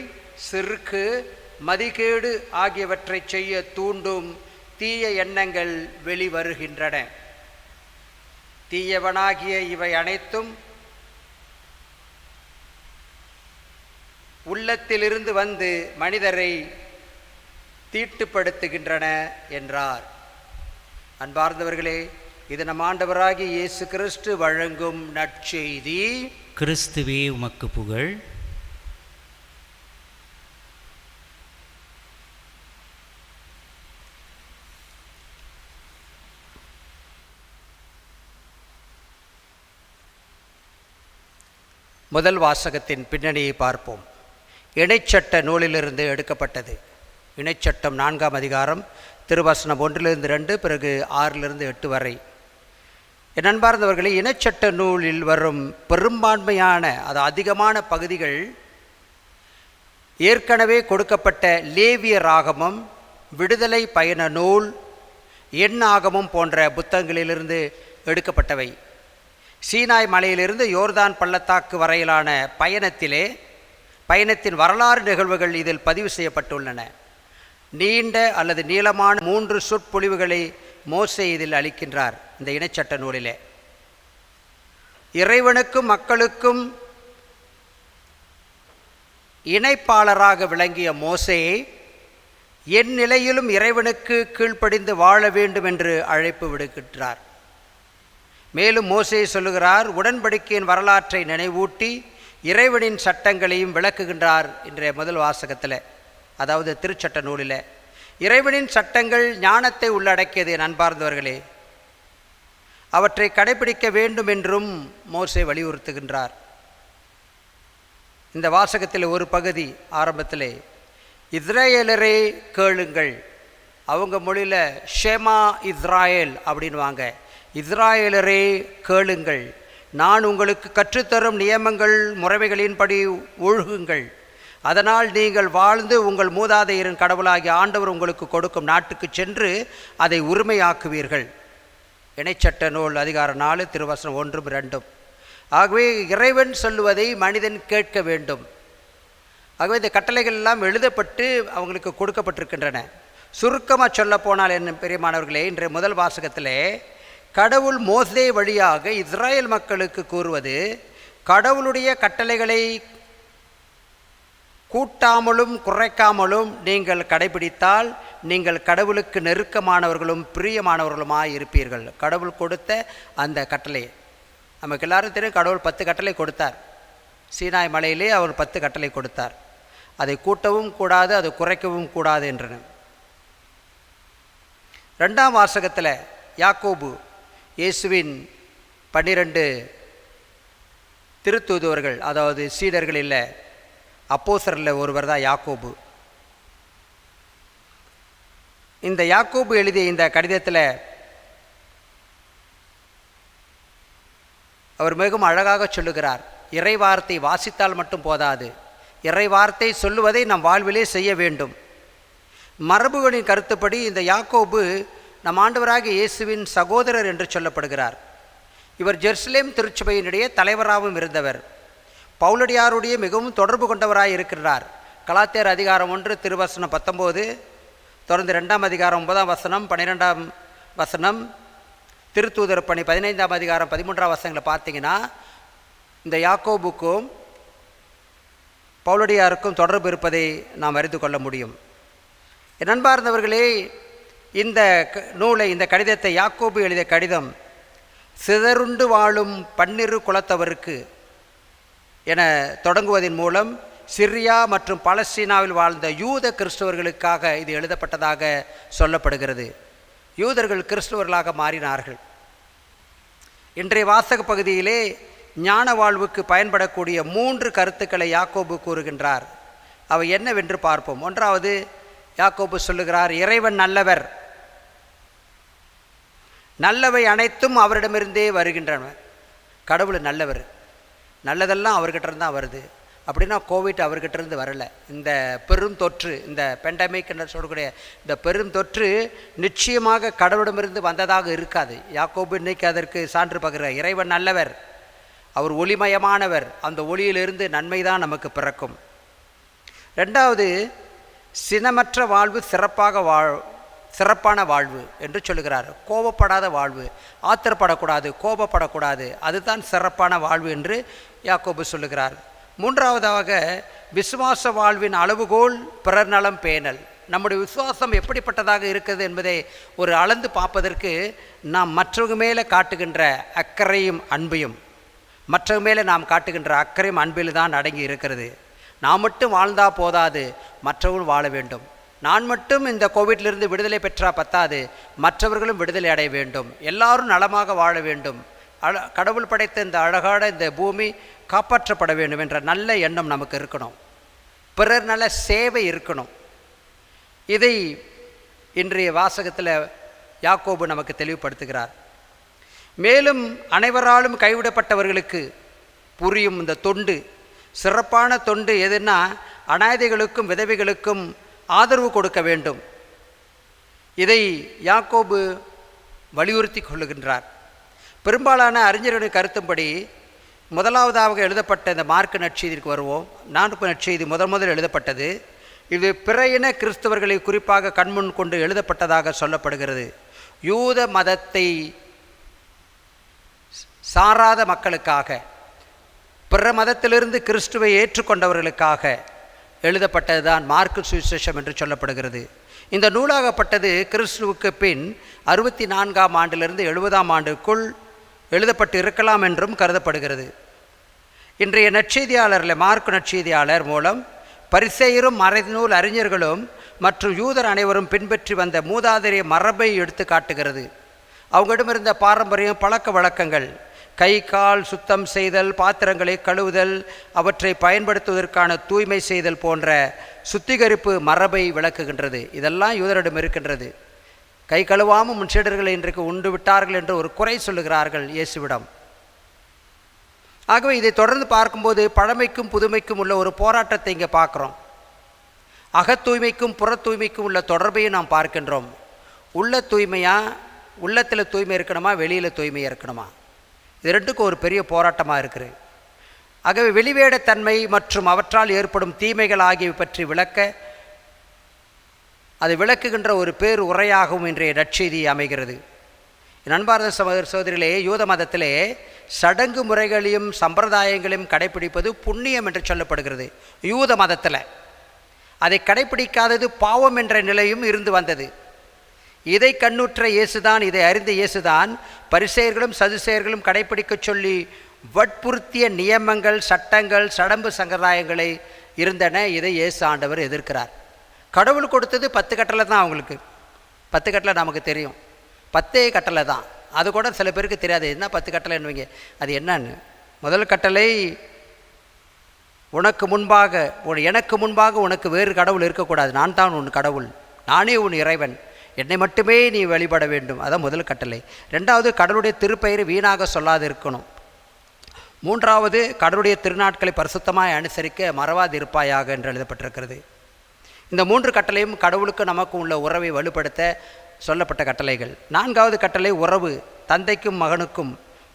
சிறுக்கு, மதிகேடு ஆகியவற்றை செய்ய தூண்டும் தீய எண்ணங்கள் வெளிவருகின்றன. தீயவனாகிய இவை அனைத்தும் உள்ளத்திலிருந்து வந்து மனிதரை தீட்டுப்படுத்துகின்றன என்றார். அன்பார்ந்தவர்களே, இது நம் ஆண்டவராகிய இயேசு கிறிஸ்து வழங்கும் நற்செய்தி. கிறிஸ்துவே உமக்கு புகழ். முதல் வாசகத்தின் பின்னணியை பார்ப்போம். இணைச்சட்ட நூலிலிருந்து எடுக்கப்பட்டது. இணைச்சட்டம் 4ஆம் அதிகாரம், திருவசனம் 1-2, பிறகு 6-8 வரை. என் அன்பார்ந்தவர்களே, இணைச்சட்ட நூலில் வரும் பெரும்பான்மையான, அது அதிகமான பகுதிகள் ஏற்கனவே கொடுக்கப்பட்ட லேவியர் ஆகமம், விடுதலை பயண நூல், எண் ஆகமம் போன்ற புத்தகங்களிலிருந்து எடுக்கப்பட்டவை. சீனாய் மலையிலிருந்து யோர்தான் பள்ளத்தாக்கு வரையிலான பயணத்தின் வரலாறு நிகழ்வுகள் இதில் பதிவு செய்யப்பட்டுள்ளன. நீண்ட அல்லது நீளமான 3 சொற்பொழிவுகளை மோசே இதில் அளிக்கின்றார். இந்த இணைச்சட்ட நூலிலே இறைவனுக்கும் மக்களுக்கும் இணைப்பாளராக விளங்கிய மோசே என் நிலையிலும் இறைவனுக்கு கீழ்ப்படிந்து வாழ வேண்டும் என்று அழைப்பு விடுக்கின்றார். மேலும் மோசே சொல்லுகிறார், உடன்படிக்கையின் வரலாற்றை நினைவூட்டி இறைவனின் சட்டங்களையும் விளக்குகின்றார். இன்றைய முதல் வாசகத்தில், அதாவது திருச்சட்ட நூலில் இறைவனின் சட்டங்கள் ஞானத்தை உள்ளடக்கியது. அன்பார்ந்தவர்களே, அவற்றை கடைபிடிக்க வேண்டும் என்றும் மோசே வலியுறுத்துகின்றார். இந்த வாசகத்தில் ஒரு பகுதி ஆரம்பத்தில், இஸ்ரேலரே கேளுங்கள், அவங்க மொழியில் ஷேமா இஸ்ராயேல் அப்படின்வாங்க. இஸ்ராயேலரே கேளுங்கள், நான் உங்களுக்கு கற்றுத்தரும் நியமங்கள் முறைமைகளின்படி ஒழுகுங்கள், அதனால் நீங்கள் வாழ்ந்து உங்கள் மூதாதையரின் கடவுளாகிய ஆண்டவர் உங்களுக்கு கொடுக்கும் நாட்டுக்கு சென்று அதை உரிமையாக்குவீர்கள். இணைச்சட்ட நூல் அதிகாரம் 4 திருவசனம் 1-2. ஆகவே இறைவன் சொல்லுவதை மனிதன் கேட்க வேண்டும். ஆகவே இந்த கட்டளைகள் எல்லாம் எழுதப்பட்டு அவங்களுக்கு கொடுக்கப்பட்டிருக்கின்றன. சுருக்கமாக சொல்ல போனால் என்ன பெரியமானவர்களே, இன்றைய முதல் வாசகத்தில் கடவுள் மோசே வழியாக இஸ்ராயேல் மக்களுக்கு கூறுவது, கடவுளுடைய கட்டளைகளை கூட்டாமலும் குறைக்காமலும் நீங்கள் கடைபிடித்தால் நீங்கள் கடவுளுக்கு நெருக்கமானவர்களும் பிரியமானவர்களுமாய் இருப்பீர்கள். கடவுள் கொடுத்த அந்த கட்டளை நமக்கு எல்லாரும் தெரியும். கடவுள் 10 கட்டளை கொடுத்தார். சீனாய் மலையிலே அவர் 10 கட்டளை கொடுத்தார். அதை கூட்டவும் கூடாது, அதை குறைக்கவும் கூடாது என்றன. 2ஆம் வாசகத்தில் யாக்கோபு இயேசுவின் 12 திருத்தூதுவர்கள், அதாவது சீடர்கள் இல்லை, அப்போஸ்தலரில் ஒருவர் தான் யாக்கோபு. இந்த யாக்கோபு எழுதிய இந்த கடிதத்தில் அவர் மிகவும் அழகாக சொல்லுகிறார், இறை வார்த்தை வாசித்தால் மட்டும் போதாது, இறை வார்த்தை சொல்லுவதை நம் வாழ்விலே செய்ய வேண்டும். மரபுகளின் கருத்துப்படி இந்த யாக்கோபு நம் ஆண்டவராகிய இயேசுவின் சகோதரர் என்று சொல்லப்படுகிறார். இவர் ஜெருசலேம் திருச்சபையினுடைய தலைவராகவும் இருந்தவர். பவுலடியாருடைய மிகவும் தொடர்பு கொண்டவராக இருக்கிறார். கலாத்தியர் அதிகாரம் 1 திருவசனம் 19, தொடர்ந்து 2ஆம் அதிகாரம் 9ஆம் வசனம் 12ஆம் வசனம், திருத்தூதர் பணி 15ஆம் அதிகாரம் 13ஆம் வசனங்களை பார்த்தீங்கன்னா இந்த யாக்கோபுக்கும் பவுலடியாருக்கும் தொடர்பு இருப்பதை நாம் அறிந்து கொள்ள முடியும். என் அன்பார்ந்தவர்களே, இந்த நூலை, இந்த கடிதத்தை, யாக்கோபு எழுதிய கடிதம் சிதறுண்டு வாழும் 12 குலத்தவருக்கு என தொடங்குவதன் மூலம் சிரியா மற்றும் பாலஸ்தீனாவில் வாழ்ந்த யூத கிறிஸ்தவர்களுக்காக இது எழுதப்பட்டதாக சொல்லப்படுகிறது. யூதர்கள் கிறிஸ்தவர்களாக மாறினார்கள். இன்றைய வாசக பகுதியிலே ஞான வாழ்வுக்கு பயன்படக்கூடிய 3 கருத்துக்களை யாக்கோபு கூறுகின்றார். அவை என்னவென்று பார்ப்போம். 1வது, யாக்கோபு சொல்லுகிறார், இறைவன் நல்லவர், நல்லவை அனைத்தும் அவரிடமிருந்தே வருகின்றன. கடவுள் நல்லவர், நல்லதெல்லாம் அவர்கிட்ட இருந்து தான் வருது. அப்படின்னா கோவிட் அவர்கிட்ட இருந்து வரலை. இந்த பெரும் தொற்று, இந்த பெண்டமிக் என்று சொல்லக்கூடிய இந்த பெரும் தொற்று நிச்சயமாக கடவுளிடமிருந்து வந்ததாக இருக்காது. யாக்கோபு இன்னைக்கு அதற்கு சான்று பகிர்கிறார். இறைவன் நல்லவர், அவர் ஒளிமயமானவர், அந்த ஒளியிலிருந்து நன்மை தான் நமக்கு பிறக்கும். 2வது, சினமற்ற வாழ்வு சிறப்பான வாழ்வு என்று சொல்லுகிறார். கோபப்படாத வாழ்வு, ஆத்திரப்படக்கூடாது, கோபப்படக்கூடாது, அதுதான் சிறப்பான வாழ்வு என்று யாக்கோபு சொல்லுகிறார். 3வதாக, விசுவாச வாழ்வின் அளவுகோல் பிறர் நலம் பேணல். நம்முடைய விசுவாசம் எப்படிப்பட்டதாக இருக்குது என்பதை ஒரு அளந்து பார்ப்பதற்கு நாம் மற்றவங்க மேலே காட்டுகின்ற அக்கறையும் அன்பையும், மற்றவங்க மேலே நாம் காட்டுகின்ற அக்கறையும் அன்பில் தான் அடங்கி இருக்கிறது. நான் மட்டும் வாழ்ந்தால் போதாது, மற்றவர்கள் வாழ வேண்டும். நான் மட்டும் இந்த கோவிட்லிருந்து விடுதலை பெற்றா பத்தாது, மற்றவர்களும் விடுதலை அடைய வேண்டும். எல்லாரும் நலமாக வாழ வேண்டும். கடவுள் படைத்த இந்த அழகான இந்த பூமி காப்பாற்றப்பட வேண்டும் என்ற நல்ல எண்ணம் நமக்கு இருக்கணும். பிறர் நல்ல சேவை இருக்கணும். இதை இன்றைய வாசகத்தில் யாக்கோபு நமக்கு தெளிவுபடுத்துகிறார். மேலும் அனைவராலும் கைவிடப்பட்டவர்களுக்கு புரியும் இந்த தொண்டு, சிறப்பான தொண்டு எதுன்னா, அனாதைகளுக்கும் விதவைகளுக்கும் ஆதரவு கொடுக்க வேண்டும். இதை யாக்கோபு வலியுறுத்தி கொள்ளுகின்றார். பெரும்பாலான அறிஞர்களின் கருத்தும்படி முதலாவதாக எழுதப்பட்ட இந்த மார்க்கு நற்செய்திக்கு வருவோம். 4 நற்செய்தி முதல் எழுதப்பட்டது. இது பிற இன கிறிஸ்தவர்களை குறிப்பாக கண்முன் கொண்டு எழுதப்பட்டதாக சொல்லப்படுகிறது. யூத மதத்தை சாராத மக்களுக்காக, பிற மதத்திலிருந்து கிறிஸ்துவை ஏற்றுக்கொண்டவர்களுக்காக எழுதப்பட்டது தான் மார்க்கு சுவிசேஷம் என்று சொல்லப்படுகிறது. இந்த நூலாகப்பட்டது கிறிஸ்துவுக்கு பின் 64ஆம் ஆண்டிலிருந்து 70ஆம் ஆண்டுக்குள் எழுதப்பட்டு இருக்கலாம் என்றும் கருதப்படுகிறது. இன்றைய நற்செய்தியாளரில் மார்க்கு நற்செய்தியாளர் மூலம் பரிசேயரும் மறைநூல் அறிஞர்களும் மற்றும் யூதர் அனைவரும் பின்பற்றி வந்த மூதாதைய மரபை எடுத்து காட்டுகிறது. அவங்களிடமிருந்த பாரம்பரியம், பழக்க வழக்கங்கள், கை கால் சுத்தம் செய்தல், பாத்திரங்களை கழுவுதல், அவற்றை பயன்படுத்துவதற்கான தூய்மை செய்தல் போன்ற சுத்திகரிப்பு மரபை விளக்குகின்றது. இதெல்லாம் யூதரிடம் இருக்கின்றது. கை கழுவாமல் முன்சீடர்கள் இன்றைக்கு உண்டு விட்டார்கள் என்று ஒரு குறை சொல்லுகிறார்கள் இயேசுவிடம். ஆகவே இதை தொடர்ந்து பார்க்கும்போது பழமைக்கும் புதுமைக்கும் உள்ள ஒரு போராட்டத்தை இங்கே பார்க்குறோம். அகத்தூய்மைக்கும் புற தூய்மைக்கும் உள்ள தொடர்பையும் நாம் பார்க்கின்றோம். உள்ள தூய்மையா, உள்ளத்தில் தூய்மை இருக்கணுமா, வெளியில் தூய்மை இருக்கணுமா, இது ரெண்டுக்கும் ஒரு பெரிய போராட்டமாக இருக்குது. ஆகவே வெளிவேடத்தன்மை மற்றும் அவற்றால் ஏற்படும் தீமைகள் ஆகியவை பற்றி விளக்க, அதை விளக்குகின்ற ஒரு பேர் உரையாகவும் இன்றைய நற்செய்தி அமைகிறது. நண்பார்ந்த சகோதரிகளே, யூத மதத்திலே சடங்கு முறைகளையும் சம்பிரதாயங்களையும் கடைப்பிடிப்பது புண்ணியம் என்று சொல்லப்படுகிறது. யூத மதத்தில் அதை கடைப்பிடிக்காதது பாவம் என்ற நிலையும் இருந்து வந்தது. இதை கண்ணுற்ற இயேசுதான், இதை அறிந்த இயேசுதான் பரிசேயர்களும் சதுசேயர்களும் கடைப்பிடிக்க சொல்லி வற்புறுத்திய நியமங்கள், சட்டங்கள், சடங்கு சம்பிரதாயங்களை இருந்தன. இதை இயேசு ஆண்டவர் எதிர்க்கிறார். கடவுள் கொடுத்தது 10 கட்டளை தான். அவங்களுக்கு 10 கட்டளை நமக்கு தெரியும், 10 கட்டளை தான். அது கூட சில பேருக்கு தெரியாது. என்ன 10 கட்டளைன்னுவீங்க, அது என்னன்னு. முதல் கட்டளை, எனக்கு முன்பாக உனக்கு வேறு கடவுள் இருக்கக்கூடாது, நான் தான் உன் கடவுள், நானே உன் இறைவன், என்னை மட்டுமே நீ வழிபட வேண்டும். அதான் முதல் கட்டளை. 2வது, கடவுளுடைய திருப்பெயரை வீணாக சொல்லாது இருக்கணும். 3வது, கடவுளுடைய திருநாட்களை பரிசுத்தமாய் அனுசரிக்க மறவாது இருப்பாயாக என்று எழுதப்பட்டிருக்கிறது. இந்த 3 கட்டளையும் கடவுளுக்கு நமக்கும் உள்ள உறவை வலுப்படுத்த சொல்லப்பட்ட கட்டளைகள். 4வது கட்டளை உறவு, தந்தைக்கும் மகனுக்கும்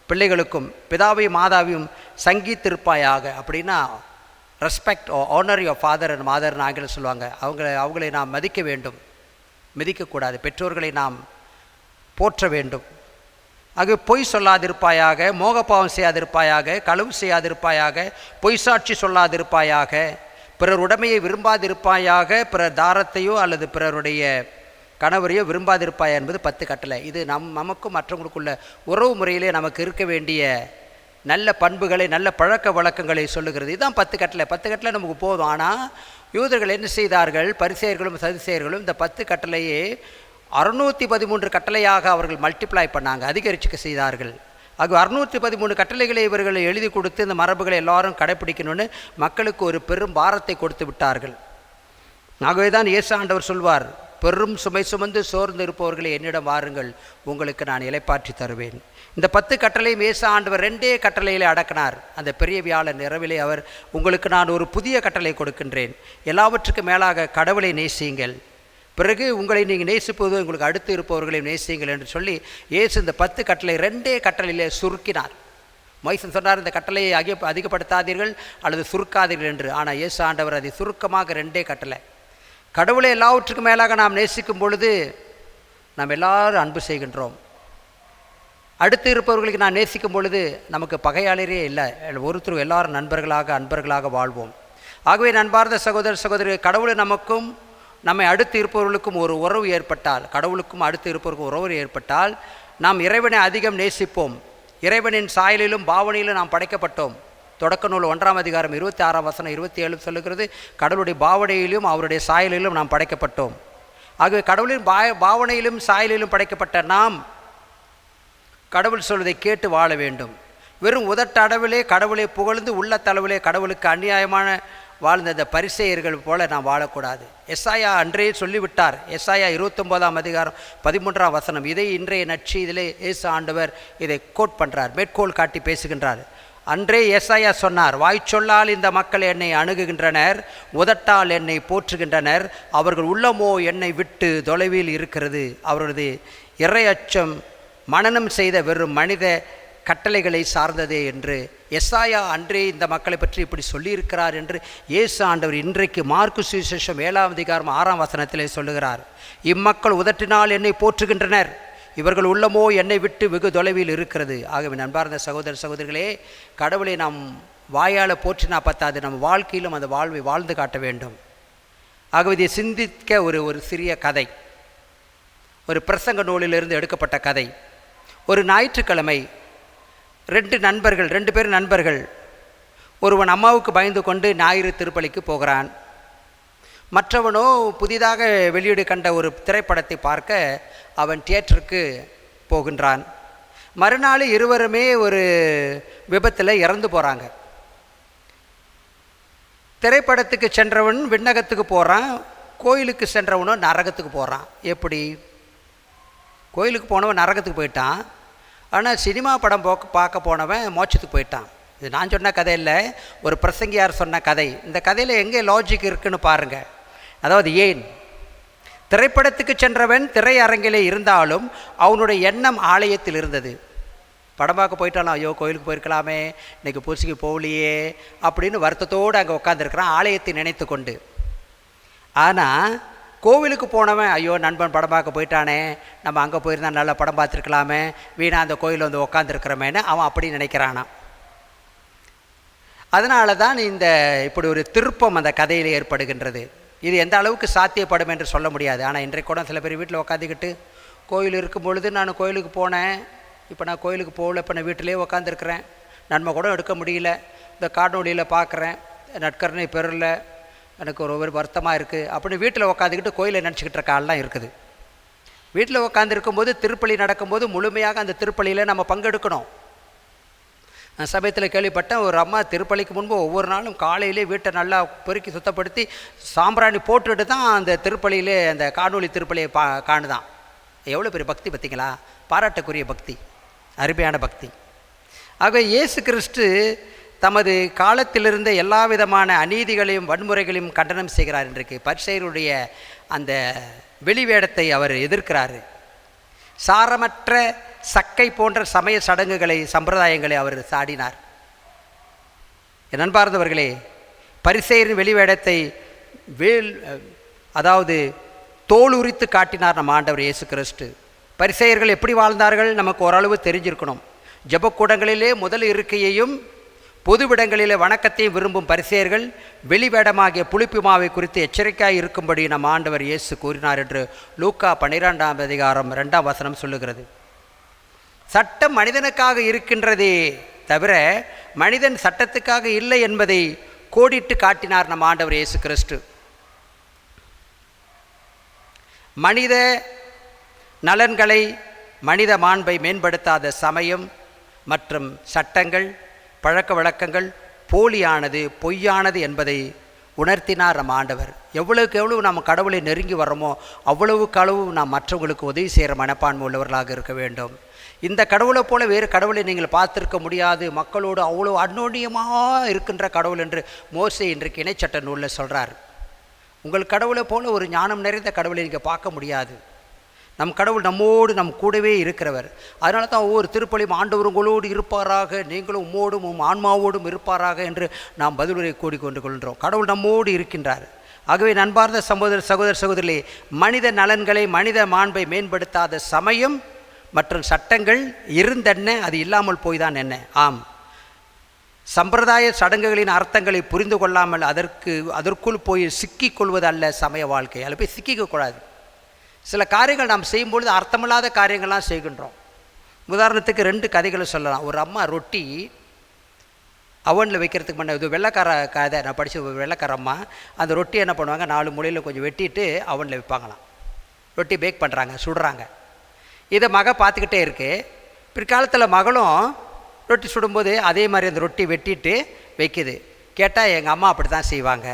பிள்ளைகளுக்கும் பிதாவையும் மாதாவையும் சங்கித்திருப்பாயாக. அப்படின்னா respect honour your father and மாதர்னு ஆங்கிலம் சொல்லுவாங்க. அவங்களை நாம் மதிக்க வேண்டும், மிதிக்கக்கூடாது. பெற்றோர்களை நாம் போற்ற வேண்டும். ஆகவே பொய் சொல்லாதிருப்பாயாக, மோகப்பாவம் செய்யாதிருப்பாயாக, களவு செய்யாதிருப்பாயாக, பொய் சாட்சி சொல்லாதிருப்பாயாக, பிறர் உடைமையை விரும்பாதிருப்பாயாக, பிறர் தாரத்தையோ அல்லது பிறருடைய கணவரையோ விரும்பாதிருப்பாயா என்பது 10 கட்டளை. இது நமக்கும் மற்றவங்களுக்குள்ள உறவு முறையிலே நமக்கு இருக்க வேண்டிய நல்ல பண்புகளை, நல்ல பழக்க வழக்கங்களை சொல்லுகிறது. இதுதான் 10 கட்டளை. 10 கட்டளை நமக்கு போதும். ஆனால் யூதர்கள் என்ன செய்தார்கள், பரிசேயர்களும் சதுசேயர்களும் இந்த 10 கட்டளையே 613 கட்டளையாக அவர்கள் மல்டிப்ளை பண்ணாங்க, அதிகரிச்சுக்க செய்தார்கள். ஆக 613 கட்டளைகளை இவர்கள் எழுதி கொடுத்து இந்த மரபுகளை எல்லாரும் கடைப்பிடிக்கணும்னு மக்களுக்கு ஒரு பெரும் பாரத்தை கொடுத்து விட்டார்கள். ஆகவே தான் இயேசு ஆண்டவர் சொல்வார், பெரும் சுமை சுமந்து சோர்ந்து இருப்பவர்களை என்னிடம் வாருங்கள், உங்களுக்கு நான் இளைப்பாற்றி தருவேன். இந்த 10 கட்டளையும் இயேசு ஆண்டவர் 2 கட்டளையிலே அடக்கினார். அந்த பெரிய வியாழன் இரவிலே அவர், உங்களுக்கு நான் ஒரு புதிய கட்டளை கொடுக்கின்றேன், எல்லாவற்றுக்கும் மேலாக கடவுளை நேசியுங்கள், பிறகு உங்களை நீங்கள் நேசிப்பது உங்களுக்கு அடுத்து இருப்பவர்களை நேசியுங்கள் என்று சொல்லி இயேசு இந்த 10 கட்டளை 2 கட்டளையிலே சுருக்கினார். மோசே சொன்னார், இந்த கட்டளையை அதிகப்படுத்தாதீர்கள் அல்லது சுருக்காதீர்கள் என்று. ஆனால் இயேசு ஆண்டவர் அதை சுருக்கமாக 2 கட்டளை. கடவுளை எல்லாவற்றுக்கும் மேலாக நாம் நேசிக்கும் பொழுது நாம் எல்லாரும் அன்பு செய்கின்றோம். அடுத்து இருப்பவர்களுக்கு நான் நேசிக்கும் பொழுது நமக்கு பகையாளரே இல்லை, ஒருத்தர் எல்லாரும் அன்பர்களாக வாழ்வோம். ஆகவே நண்பார்ந்த சகோதர சகோதரி, கடவுளை நமக்கும் நம்மை அடுத்து இருப்பவர்களுக்கும் ஒரு உறவு ஏற்பட்டால், கடவுளுக்கும் அடுத்து இருப்பவருக்கும் உறவு ஏற்பட்டால் நாம் இறைவனை அதிகம் நேசிப்போம். இறைவனின் சாயலிலும் பாவனையிலும் நாம் படைக்கப்பட்டோம். தொடக்க நூல் 1ஆம் அதிகாரம் 26ஆம் வசனம் 27 சொல்லுகிறது, கடவுளுடைய பாவனையிலும் அவருடைய சாயலிலும் நாம் படைக்கப்பட்டோம். ஆகவே கடவுளின் பாவனையிலும் சாயலிலும் படைக்கப்பட்ட நாம் கடவுள் சொல்வதை கேட்டு வாழ வேண்டும். வெறும் உதட்டளவிலே கடவுளை புகழ்ந்து உள்ளத்தளவிலே கடவுளுக்கு அநியாயமான வாழ்ந்த இந்த பரிசேயர்கள் போல நாம் வாழக்கூடாது. எசாயா அன்றே சொல்லிவிட்டார். எசாயா 29ஆம் அதிகாரம் 13ஆம் வசனம். இதை இன்றைய நற்செய்தியிலே இயேசு ஆண்டவர் இதை கோட் பண்ணுறார், மேற்கோள் காட்டி பேசுகின்றார். அன்றே எசாயா சொன்னார், வாய்ச்சொல்லால் இந்த மக்கள் என்னை அணுகுகின்றனர், உதட்டால் என்னை போற்றுகின்றனர், அவர்கள் உள்ளமோ என்னை விட்டு தொலைவில் இருக்கிறது, அவரது இறை அச்சம் மனனம் செய்த வெறும் மனித கட்டளைகளை சார்ந்ததே என்று எசாயா அன்றே இந்த மக்களை பற்றி இப்படி சொல்லியிருக்கிறார் என்று இயேசு ஆண்டவர் இன்றைக்கு மார்க்கு சுவிசேஷம் 7ஆம் அதிகாரம் 6ஆம் வசனத்திலே சொல்லுகிறார். இம்மக்கள் உதட்டினால் என்னை போற்றுகின்றனர், இவர்கள் உள்ளமோ என்னை விட்டு வெகு தொலைவில் இருக்கிறது. ஆகவே நண்பார்ந்த சகோதர சகோதரிகளே, கடவுளை நாம் வாயால் போற்றினா பத்தாது, நம்ம வாழ்க்கையிலும் அந்த வாழ்வை வாழ்ந்து காட்ட வேண்டும். ஆகவே இதை சிந்திக்க ஒரு சிறிய கதை, ஒரு பிரசங்க நூலிலிருந்து எடுக்கப்பட்ட கதை. ஒரு ஞாயிற்றுக்கிழமை 2 பேர் நண்பர்கள். ஒருவன் அம்மாவுக்கு பயந்து கொண்டு ஞாயிறு திருப்பலிக்கு போகிறான். மற்றவனோ புதிதாக வெளியீடு கண்ட ஒரு திரைப்படத்தை பார்க்க அவன் தியேட்டருக்கு போகின்றான். மறுநாள் இருவருமே ஒரு விபத்தில் இறந்து போகிறாங்க. திரைப்படத்துக்கு சென்றவன் விண்ணகத்துக்கு போகிறான், கோயிலுக்கு சென்றவனோ நரகத்துக்கு போகிறான். எப்படி? கோயிலுக்கு போனவன் நரகத்துக்கு போயிட்டான், ஆனால் சினிமா படம் பார்க்க போனவன் மோட்சத்துக்கு போயிட்டான். இது நான் சொன்ன கதை இல்லை, ஒரு பிரசங்கியார் சொன்ன கதை. இந்த கதையில் எங்கே லாஜிக் இருக்குன்னு பாருங்கள். அதாவது ஏன் திரைப்படத்துக்கு சென்றவன் திரையரங்கிலே இருந்தாலும் அவனுடைய எண்ணம் ஆலயத்தில் இருந்தது. படம் பார்க்க போயிட்டாலும் ஐயோ கோயிலுக்கு போயிருக்கலாமே, இன்றைக்கி பூசைக்கு போகலையே அப்படின்னு வருத்தத்தோடு அங்கே உட்காந்துருக்கிறான், ஆலயத்தை நினைத்து கொண்டு. ஆனால் கோவிலுக்கு போனவன் ஐயோ நண்பன் படம் பார்க்க போயிட்டானே, நம்ம அங்கே போயிருந்தா நல்லா படம் பார்த்துருக்கலாமே, வீணா அந்த கோயிலில் வந்து உட்காந்துருக்கிறோமேன்னு அவன் அப்படி நினைக்கிறானா. அதனால தான் இப்படி ஒரு திருப்பம் அந்த கதையில் ஏற்படுகின்றது. இது எந்த அளவுக்கு சாத்தியப்படும் என்று சொல்ல முடியாது. ஆனால் இன்றைக்கு கூட சில பேர் வீட்டில் உட்காந்துக்கிட்டு கோயில் இருக்கும் பொழுது நான் கோயிலுக்கு போனேன், இப்போ நான் கோயிலுக்கு போகல, இப்போ நான் வீட்டிலே உட்காந்துருக்கிறேன், நன்மை கூட எடுக்க முடியல, இந்த காணொலியில் பார்க்குறேன், நட்கருணை பெறல, எனக்கு ஒரு வருத்தமாக இருக்குது அப்படின்னு வீட்டில் உட்காந்துக்கிட்டு கோயிலை நினச்சிக்கிட்டு இருக்க ஆள்லாம் இருக்குது. வீட்டில் உட்காந்து இருக்கும்போது திருப்பலி நடக்கும்போது முழுமையாக அந்த திருப்பலியில் நம்ம பங்கெடுக்கணும். நான் சமயத்தில் கேள்விப்பட்டேன், ஒரு அம்மா திருப்பலிக்கு முன்பு ஒவ்வொரு நாளும் காலையிலே வீட்டை நல்லா பெருக்கி சுத்தப்படுத்தி சாம்பிராணி போட்டுட்டு தான் அந்த திருப்பலியிலே அந்த காணொளி திருப்பலியை காணுதான். எவ்வளோ பெரிய பக்தி பார்த்திங்களா, பாராட்டக்குரிய பக்தி, அருமையான பக்தி. ஆக இயேசு கிறிஸ்து தமது காலத்திலிருந்த எல்லா விதமான அநீதிகளையும் வன்முறைகளையும் கண்டனம் செய்கிறார். இன்றைக்கு பரிசேயருடைய அந்த வெளிவேடத்தை அவர் எதிர்க்கிறார். சாரமற்ற சக்கை போன்ற சமய சடங்குகளை சம்பிரதாயங்களை அவர் சாடினார். என் அன்பார்ந்தவர்களே, பரிசேயரின் வெளிவேடத்தை அதாவது தோல் உரித்து காட்டினார் நம் ஆண்டவர் இயேசு கிறிஸ்து. பரிசேயர்கள் எப்படி வாழ்ந்தார்கள் நமக்கு ஓரளவு தெரிஞ்சிருக்கணும். ஜெபக்கூடங்களிலே முதல் இருக்கையையும் பொதுவிடங்களிலே வணக்கத்தையும் விரும்பும் பரிசேயர்கள் வெளிவேடமாகிய புளிப்புமாவை குறித்து எச்சரிக்கையாக இருக்கும்படி நம் ஆண்டவர் இயேசு கூறினார் என்று லூக்கா 12ஆம் அதிகாரம் 2ஆம் வசனம் சொல்லுகிறது. சட்டம் மனிதனுக்காக இருக்கின்றதே தவிர மனிதன் சட்டத்துக்காக இல்லை என்பதை கோடிட்டு காட்டினார் நம் ஆண்டவர் இயேசு கிறிஸ்து. மனித நலன்களை, மனித மாண்பை மேம்படுத்தாத சமயம் மற்றும் சட்டங்கள், பழக்க வழக்கங்கள் போலியானது, பொய்யானது என்பதை உணர்த்தினார் நம் ஆண்டவர். எவ்வளவுக்கு எவ்வளவு நாம் கடவுளை நெருங்கி வர்றோமோ அவ்வளவுக்கு அளவு நாம் மற்றவங்களுக்கு உதவி செய்கிற மனப்பான்மை உள்ளவர்களாக இருக்க வேண்டும். இந்த கடவுளை போல வேறு கடவுளை நீங்கள் பார்த்துருக்க முடியாது, மக்களோடு அவ்வளோ அந்யோன்யமாக இருக்கின்ற கடவுள் என்று மோசே இன்றைக்கு இணைச்சட்ட நூலில் சொல்கிறார். உங்கள் கடவுளை போல ஒரு ஞானம் நிறைந்த கடவுளை நீங்கள் பார்க்க முடியாது. நம் கடவுள் நம்மோடு நம் கூடவே இருக்கிறவர். அதனால தான் ஒவ்வொரு திருப்பலியும் ஆண்டவர் உங்களோடு இருப்பாராக, நீங்களும் உம்மோடும் உம் ஆன்மாவோடும் இருப்பாராக என்று நாம் பதிலுரை கூடிக்கொண்டு கொள்கிறோம். கடவுள் நம்மோடு இருக்கின்றார். ஆகவே நண்பார்ந்த சகோதர சகோதரிகளே, மனித நலன்களை, மனித மாண்பை மேம்படுத்தாத சமயம் மற்றும் சட்டங்கள் இருந்தென்ன, அது இல்லாமல் போய்தான் என்ன? ஆம், சம்பிரதாய சடங்குகளின் அர்த்தங்களை புரிந்து கொள்ளாமல் அதற்குள் போய் சிக்கிக் கொள்வது அல்ல சமய வாழ்க்கை. அதில் போய் சிக்கிக்கக்கூடாது. சில காரியங்கள் நாம் செய்யும்பொழுது அர்த்தமில்லாத காரியங்கள்லாம் செய்கின்றோம். உதாரணத்துக்கு 2 கதைகளை சொல்லலாம். ஒரு அம்மா ரொட்டி அவனில் வைக்கிறதுக்கு முன்னே, இது வெள்ளைக்கார கதை நான் படித்த வெள்ளைக்கார அம்மா, அந்த ரொட்டி என்ன பண்ணுவாங்க, 4 மூலையில் கொஞ்சம் வெட்டிட்டு அவனில் வைப்பாங்களாம். ரொட்டி பேக் பண்ணுறாங்க, சுடுறாங்க. இதை மக பார்த்துக்கிட்டே இருக்கு. பிற்காலத்தில் மகளும் ரொட்டி சுடும்போது அதே மாதிரி அந்த ரொட்டி வெட்டிட்டு வைக்குது. கேட்டால் எங்கள் அம்மா அப்படி தான் செய்வாங்க.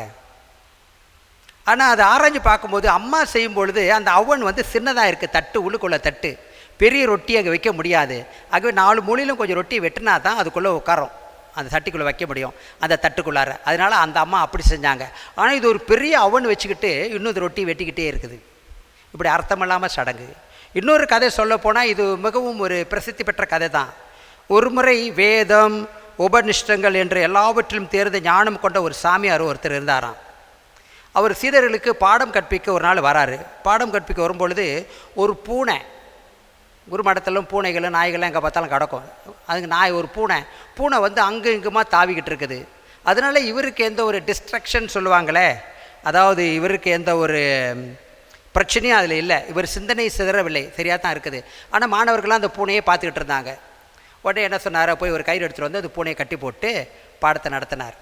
ஆனால் அதை ஆராய்ஞ்சு பார்க்கும்போது அம்மா செய்யும் பொழுது அந்த அவன் சின்னதாக இருக்குது, தட்டு உள்ளுக்குள்ளே தட்டு, பெரிய ரொட்டி அங்கே வைக்க முடியாது. ஆகவே 4 மூலையிலும் கொஞ்சம் ரொட்டி வெட்டினா தான் அதுக்குள்ளே உட்காரும், அந்த தட்டிக்குள்ளே வைக்க முடியும், அந்த தட்டுக்குள்ளார. அதனால் அந்த அம்மா அப்படி செஞ்சாங்க. ஆனால் இது ஒரு பெரிய அவன் வச்சுக்கிட்டு இன்னொரு ரொட்டி வெட்டிக்கிட்டே இருக்குது. இப்படி அர்த்தமில்லாமல் சடங்கு. இன்னொரு கதை சொல்லப்போனால் இது மிகவும் ஒரு பிரசித்தி பெற்ற கதை தான். ஒரு முறை வேதம், உபநிஷ்டங்கள் என்று எல்லாவற்றிலும் தேர்ந்த ஞானம் கொண்ட ஒரு சாமியார் ஒருத்தர் இருந்தாராம். அவர் சீடர்களுக்கு பாடம் கற்பிக்க ஒரு நாள் வராரு. பாடம் கற்பிக்க வரும்பொழுது ஒரு பூனை, குருமடத்திலும் பூனைகளும் நாய்களும் எங்கே பார்த்தாலும் கிடக்கும். அதுக்கு ஒரு பூனை அங்கே இங்குமா தாவிக்கிட்டு இருக்குது. அதனால் இவருக்கு எந்த ஒரு டிஸ்ட்ரக்ஷன் சொல்லுவாங்களே, அதாவது இவருக்கு எந்த ஒரு பிரச்சனையும் அதில் இல்லை. இவர் சிந்தனை சிதறவில்லை, சரியாக தான் இருக்குது. ஆனால் மாணவர்கள்லாம் அந்த பூனையை பார்த்துக்கிட்டு இருந்தாங்க. உடனே என்ன சொன்னார், போய் ஒரு கயிறு எடுத்துகிட்டு அந்த பூனையை கட்டி போட்டு பாடத்தை நடத்தினார்.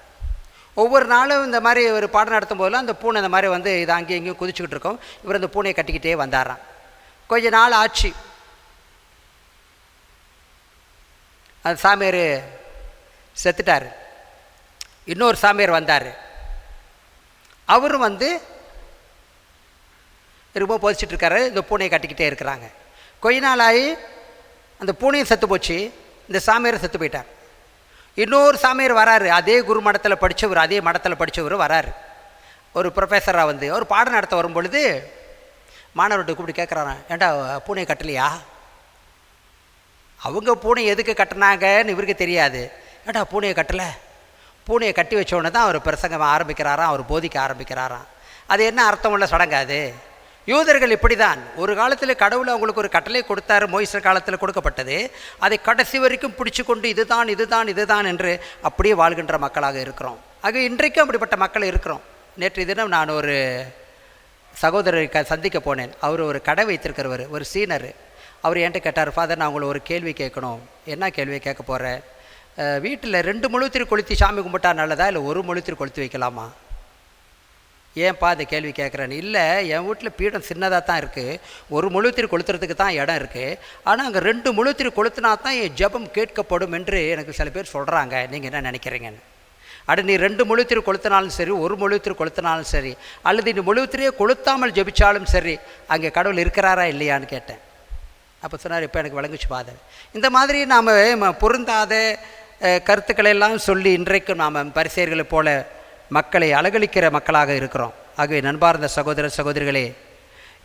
ஒவ்வொரு நாளும் இந்த மாதிரி ஒரு பாடம் நடத்தும் போதெல்லாம் அந்த பூனை இந்த மாதிரி இது அங்கேயும் இங்கேயும் குதிச்சுக்கிட்டு இருக்கோம். இவர் அந்த பூனையை கட்டிக்கிட்டே வந்தாராம். கொஞ்ச நாள் ஆச்சு. அந்த சாமியார் செத்துட்டார். இன்னொரு சாமியார் வந்தார். அவரும் ரொம்ப போதிச்சுட்டு இருக்காரு. இந்த பூனையை கட்டிக்கிட்டே இருக்கிறாங்க. கொஞ்ச நாள் ஆகி அந்த பூனையும் செத்து போச்சு, இந்த சாமியார் செத்து போயிட்டார். இன்னொரு சாமியார் வராரு. அதே குரு மடத்தில் படித்தவர், அதே மடத்தில் படித்தவர் வராரு. ஒரு ப்ரொஃபஸராக அவர் பாடம் நடத்த வரும்பொழுது மாணவர்கிட்ட கூப்பிட்டு கேட்குறாராம், ஏண்டா பூனையை கட்டலையா? அவங்க பூனை எதுக்கு கட்டினாங்கன்னு இவருக்கு தெரியாது. ஏண்டா பூனையை கட்டலை? பூனையை கட்டி வச்சோடனே தான் அவர் பிரசங்கம் ஆரம்பிக்கிறாராம், அவர் போதிக்க ஆரம்பிக்கிறாராம். அது என்ன அர்த்தம் உள்ள சடங்காது? யூதர்கள் இப்படி தான். ஒரு காலத்தில் கடவுள் அவங்களுக்கு ஒரு கட்டளை கொடுத்தாரு, மோசே காலத்தில் கொடுக்கப்பட்டது. அதை கடைசி வரைக்கும் பிடிச்சு கொண்டு இதுதான் என்று அப்படியே வாழ்கின்ற மக்களாக இருக்கிறோம். ஆக இன்றைக்கும் அப்படிப்பட்ட மக்கள் இருக்கிறோம். நேற்று தினம் நான் ஒரு சகோதரரை சந்திக்க போனேன். அவர் ஒரு கடை வைத்திருக்கிறவர், ஒரு சீனர். அவர் என்கிட்ட கேட்டார், ஃபாதர் நான் உங்களை ஒரு கேள்வி கேட்கணும். என்ன கேள்வியை கேட்க போகிறேன்? வீட்டில் 2 மெழுகுத்திரி கொளுத்தி சாமி கும்பிட்டா நல்லதா, இல்லை 1 மெழுகுத்திரி கொளுத்தி வைக்கலாமா? ஏன்ப்பா இந்த கேள்வி கேட்குறேன்னு. இல்லை, என் வீட்டில் பீடம் சின்னதாக தான் இருக்குது, 1 மெழுகுத்திரி கொளுத்துறதுக்கு தான் இடம் இருக்குது, ஆனால் அங்கே 2 மெழுகுத்திரி கொளுத்துனா தான் என் ஜெபம் கேட்கப்படும் என்று எனக்கு சில பேர் சொல்கிறாங்க. நீங்கள் என்ன நினைக்கிறீங்கன்னு. அட, நீ 2 மெழுகுத்திரி கொளுத்தினாலும் சரி, 1 மெழுகுத்திரி கொளுத்தினாலும் சரி, அல்லது நீ மெழுகுத்திரியே கொளுத்தாமல் ஜெபிச்சாலும் சரி, அங்கே கடவுள் இருக்கிறாரா இல்லையான்னு கேட்டேன். அப்போ சொன்னார், இப்போ எனக்கு விளங்குச்சு பாதை. இந்த மாதிரி நாம் பொருந்தாத கருத்துக்களை எல்லாம் சொல்லி இன்றைக்கும் நாம் பரிசேயர்களை போல மக்களை அலகழிக்கிற மக்களாக இருக்கிறோம். ஆகவே நண்பார்ந்த சகோதர சகோதரிகளே,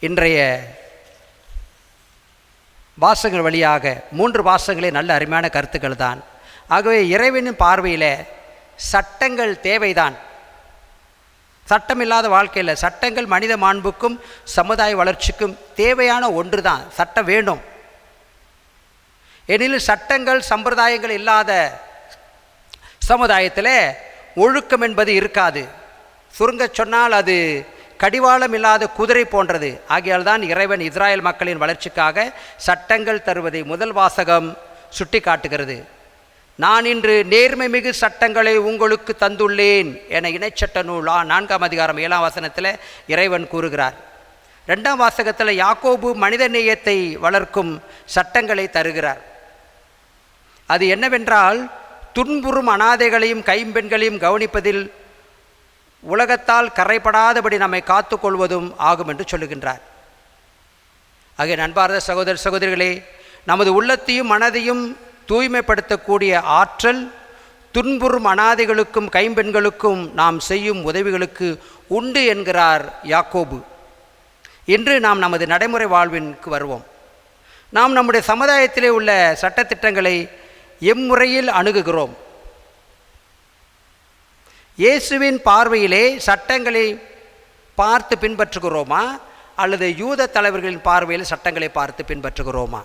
இன்றைய வாசகங்கள் வழியாக 3 வாசகங்களே நல்ல அருமையான கருத்துக்கள் தான். ஆகவே இறைவனின் பார்வையில் சட்டங்கள் தேவைதான். சட்டம் இல்லாத வாழ்க்கையில் சட்டங்கள் மனித மாண்புக்கும் சமுதாய வளர்ச்சிக்கும் தேவையான ஒன்று தான். சட்டம் வேணும். எனினும் சட்டங்கள் சம்பிரதாயங்கள் இல்லாத சமுதாயத்தில் ஒழுக்கம் என்பது இருக்காது. சுருங்க சொன்னால் அது கடிவாளம் இல்லாத குதிரை போன்றது. ஆகையால் தான் இறைவன் இஸ்ராயல் மக்களின் வளர்ச்சிக்காக சட்டங்கள் தருவதை முதல் வாசகம் சுட்டி காட்டுகிறது. நான் இன்று நேர்மை மிகு சட்டங்களை உங்களுக்கு தந்துள்ளேன் என இணைச்சட்ட நூல் 4ஆம் அதிகாரம் 7ஆம் வசனத்தில் இறைவன் கூறுகிறார். 2ஆம் வாசகத்தில் யாக்கோபு மனித நேயத்தை வளர்க்கும் சட்டங்களை தருகிறார். அது என்னவென்றால், துன்புறும் அனாதைகளையும் கைம்பெண்களையும் கவனிப்பதில் உலகத்தால் கரைப்படாதபடி நம்மை காத்து கொள்வதும் ஆகும் என்று சொல்லுகின்றார். ஆகிய நண்பார்ந்த சகோதர சகோதரிகளே, நமது உள்ளத்தையும் மனதையும் தூய்மைப்படுத்தக்கூடிய ஆற்றல் துன்புறும் அனாதைகளுக்கும் கைம்பெண்களுக்கும் நாம் செய்யும் உதவிகளுக்கு உண்டு என்கிறார் யாக்கோபு. இன்று நாம் நமது நடைமுறை வாழ்விற்கு வருவோம். நாம் நம்முடைய சமுதாயத்திலே உள்ள சட்டத்திட்டங்களை எம்முறையில் அணுகுகிறோம். இயேசுவின் பார்வையிலே சட்டங்களை பார்த்து பின்பற்றுகிறோமா, அல்லது யூத தலைவர்களின் பார்வையில் சட்டங்களை பார்த்து பின்பற்றுகிறோமா?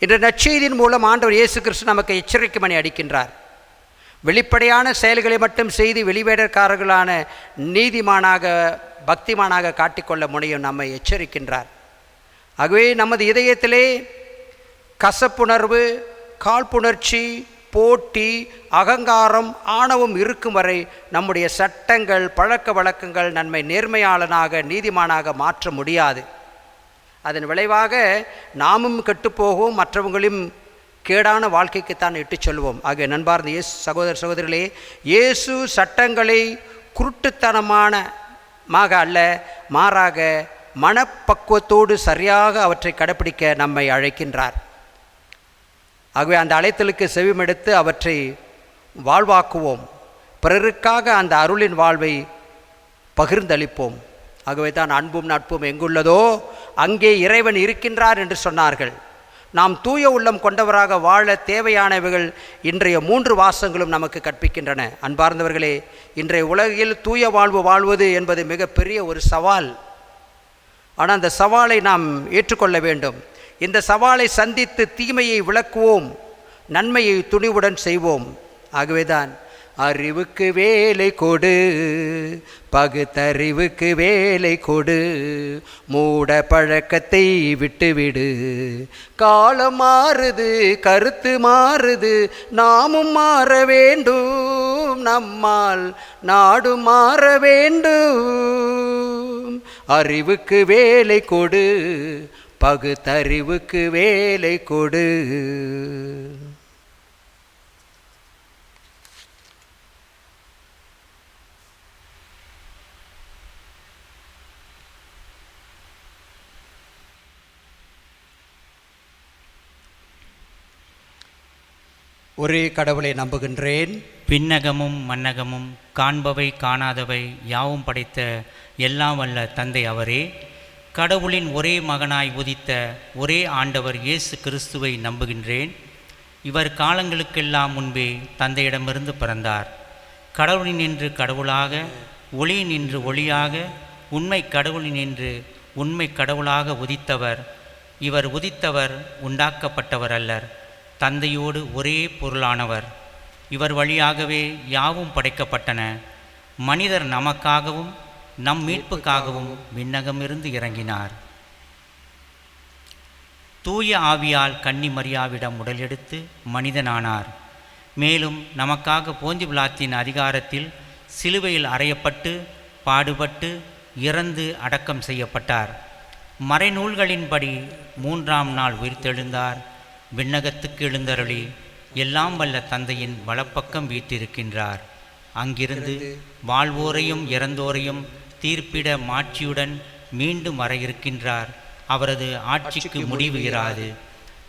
இன்று நற்செய்தியின் மூலம் ஆண்டவர் இயேசு கிறிஸ்து நமக்கு எச்சரிக்கை மணி அடிக்கின்றார். வெளிப்படையான செயல்களை மட்டும் செய்து வெளிவேடக்காரர்களான நீதிமானாக பக்திமானாக காட்டிக்கொள்ள முனையும் நம்மை எச்சரிக்கின்றார். ஆகவே நமது இதயத்திலே கசப்புணர்வு, காழ்ப்புணர்ச்சி, போட்டி, அகங்காரம், ஆணவம் இருக்கும் வரை நம்முடைய சட்டங்கள் பழக்க வழக்கங்கள் நம்மை நேர்மையாளனாக நீதிமானாக மாற்ற முடியாது. அதன் விளைவாக நாமும் கெட்டுப்போகும், மற்றவங்களையும் கேடான வாழ்க்கைக்குத்தான் இட்டுச் செல்வோம். ஆகிய நண்பார்ந்த இயேசு சகோதர சகோதரிகளே, இயேசு சட்டங்களை குருட்டுத்தனமாக அல்ல, மாறாக மனப்பக்குவத்தோடு சரியாக அவற்றை கடைப்பிடிக்க நம்மை அழைக்கின்றார். ஆகவே அந்த அழைத்தலுக்கு செவிமெடுத்து அவற்றை வாழ்வாக்குவோம். பிறருக்காக அந்த அருளின் வாழ்வை பகிர்ந்தளிப்போம். ஆகவே தான் அன்பும் நட்பும் எங்குள்ளதோ அங்கே இறைவன் இருக்கின்றார் என்று சொன்னார்கள். நாம் தூய உள்ளம் கொண்டவராக வாழ தேவையானவைகள் இன்றைய 3 வாசகங்களும் நமக்கு கற்பிக்கின்றன. அன்பார்ந்தவர்களே, இன்றைய உலகில் தூய வாழ்வு வாழ்வது என்பது மிகப்பெரிய ஒரு சவால். ஆனால் அந்த சவாலை நாம் ஏற்றுக்கொள்ள வேண்டும். இந்த சவாலை சந்தித்து தீமையை விளக்குவோம், நன்மையை துணிவுடன் செய்வோம். ஆகவேதான் அறிவுக்கு வேலை கொடு, பகுத்தறிவுக்கு வேலை கொடு, மூட பழக்கத்தை விட்டுவிடு. காலம் மாறுது, கருத்து மாறுது, நாமும் மாற வேண்டும், நம்மால் நாடு மாற வேண்டும். அறிவுக்கு வேலை கொடு, பகுத்தறிவுக்கு வேலை கொடு. ஒரே கடவுளை நம்புகின்றேன், விண்ணகமும் மன்னகமும் காண்பவை காணாதவை யாவும் படைத்த எல்லாம் வல்ல தந்தை அவரே. கடவுளின் ஒரே மகனாய் உதித்த ஒரே ஆண்டவர் இயேசு கிறிஸ்துவை நம்புகின்றேன். இவர் காலங்களுக்கெல்லாம் முன்பே தந்தையிடமிருந்து பிறந்தார். கடவுளினின்று கடவுளாக, ஒளியினின்று ஒளியாக, உண்மை கடவுளினின்று உண்மை கடவுளாக உதித்தவர். இவர் உதித்தவர், உண்டாக்கப்பட்டவர் அல்லர், தந்தையோடு ஒரே பொருளானவர். இவர் வழியாகவே யாவும் படைக்கப்பட்டன. மனிதர் நமக்காகவும் நம் மீட்புக்காகவும் விண்ணகமிருந்து இறங்கினார். தூய ஆவியால் கன்னி மரியாவிடம் உடலெடுத்து மனிதனானார். மேலும் நமக்காக போந்தி பிலாத்தின் அதிகாரத்தில் சிலுவையில் அறையப்பட்டு பாடுபட்டு இறந்து அடக்கம் செய்யப்பட்டார். மறைநூல்களின்படி 3ஆம் நாள் உயிர்த்தெழுந்தார். விண்ணகத்துக்கு எழுந்தருளி எல்லாம் வல்ல தந்தையின் வலப்பக்கம் வீற்றிருக்கின்றார். அங்கிருந்து வாழ்வோரையும் இறந்தோரையும் தீர்ப்பிட மாட்சியுடன் மீண்டும் வர இருக்கின்றார். அவரது ஆட்சிக்கு முடிவு இராது.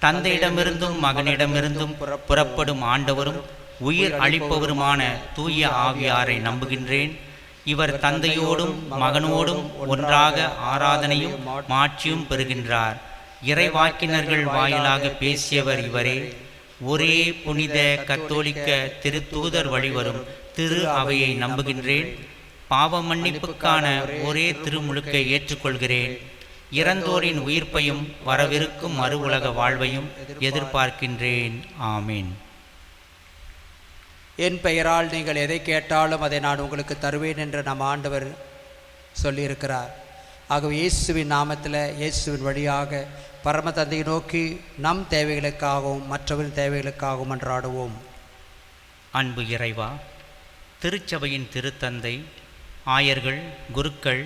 தந்தையிடமிருந்தும் மகனிடமிருந்தும் புறப்படும் ஆண்டவரும் உயிர் அளிப்பவருமான தூய ஆவியாரை நம்புகின்றேன். இவர் தந்தையோடும் மகனோடும் ஒன்றாக ஆராதனையும் மாட்சியும் பெறுகின்றார். இறைவாக்கினர்கள் வாயிலாக பேசியவர் இவரே. ஒரே புனித கத்தோலிக்க திருத்தூதர் வழிவரும் திரு அவையை நம்புகின்றேன். பாவ மன்னிப்புக்கான ஒரே திருமுழுக்கை ஏற்றுக்கொள்கிறேன். இறந்தோரின் உயிர்ப்பையும் வரவிருக்கும் மறு உலக வாழ்வையும் எதிர்பார்க்கின்றேன். ஆமீன். என் பெயரால் நீங்கள் எதை கேட்டாலும் அதை நான் உங்களுக்கு தருவேன் என்று நம் ஆண்டவர் சொல்லியிருக்கிறார். ஆகவே இயேசுவின் நாமத்தில், இயேசுவின் வழியாக பரம தந்தையை நோக்கி நம் தேவைகளுக்காகவும் மற்றவரின் தேவைகளுக்காகவும் மன்றாடுவோம். அன்பு இறைவா, திருச்சபையின் திருத்தந்தை, ஆயர்கள், குருக்கள்,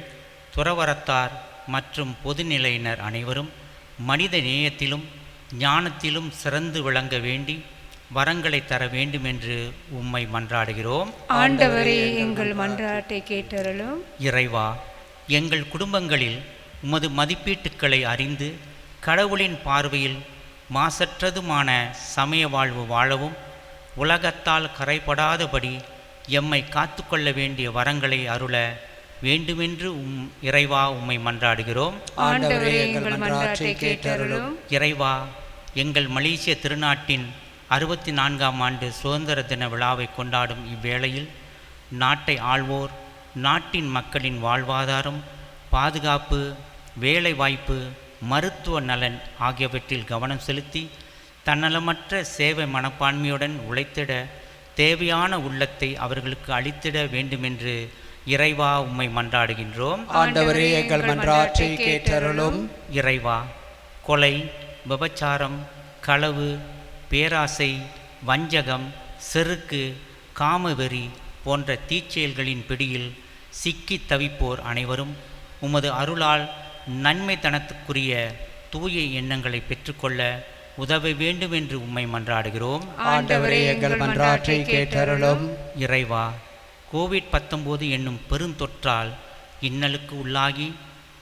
துறவரத்தார் மற்றும் பொதுநிலையினர் அனைவரும் மனித நேயத்திலும் ஞானத்திலும் சிறந்து விளங்க வேண்டி வரங்களை தர வேண்டும் என்று உம்மை மன்றாடுகிறோம். ஆண்டவரே, எங்கள் மன்றாட்டை கேட்டருளும். இறைவா, எங்கள் குடும்பங்களில் உமது மதிப்பீட்டுக்களை அறிந்து கடவுளின் பார்வையில் மாசற்றதுமான சமய வாழ்வு வாழவும் உலகத்தால் கரைபடாதபடி எம்மை காத்துக்கொள்ள வேண்டிய வரங்களை அருள வேண்டுமென்று இறைவா உம்மை மன்றாடுகிறோம். ஆண்டவரே, எங்கள் மன்றாட்டை கேட்டருளும். இறைவா, எங்கள் மலேசிய திருநாட்டின் 64ஆம் ஆண்டு சுதந்திர தின விழாவை கொண்டாடும் இவ்வேளையில் நாட்டை ஆள்வோர் நாட்டின் மக்களின் வாழ்வாதாரம், பாதுகாப்பு, வேலைவாய்ப்பு, மருத்துவ நலன் ஆகியவற்றில் கவனம் செலுத்தி தன்னலமற்ற சேவை மனப்பான்மையுடன் உழைத்திட தேவையான உள்ளத்தை அவர்களுக்கு அளித்திட வேண்டுமென்று இறைவா உம்மை மன்றாடுகின்றோம். ஆண்டவரே, எங்கள் மன்றாட்டை கேட்டருளும். இறைவா, கொலை, விபச்சாரம், களவு, பேராசை, வஞ்சகம், செருக்கு, காமவெறி போன்ற தீச்செயல்களின் பிடியில் சிக்கி தவிப்போர் அனைவரும் உமது அருளால் நன்மை தனத்துக்குரிய தூய எண்ணங்களை பெற்றுக்கொள்ள உதவ வேண்டும் என்று உம்மை மன்றாடுகிறோம். ஆண்டவரே, எங்கள் மன்றாட்டை கேட்டருளும். இறைவா, கோவிட்-19 என்னும் பெருந்தொற்றால் இன்னலுக்கு உள்ளாகி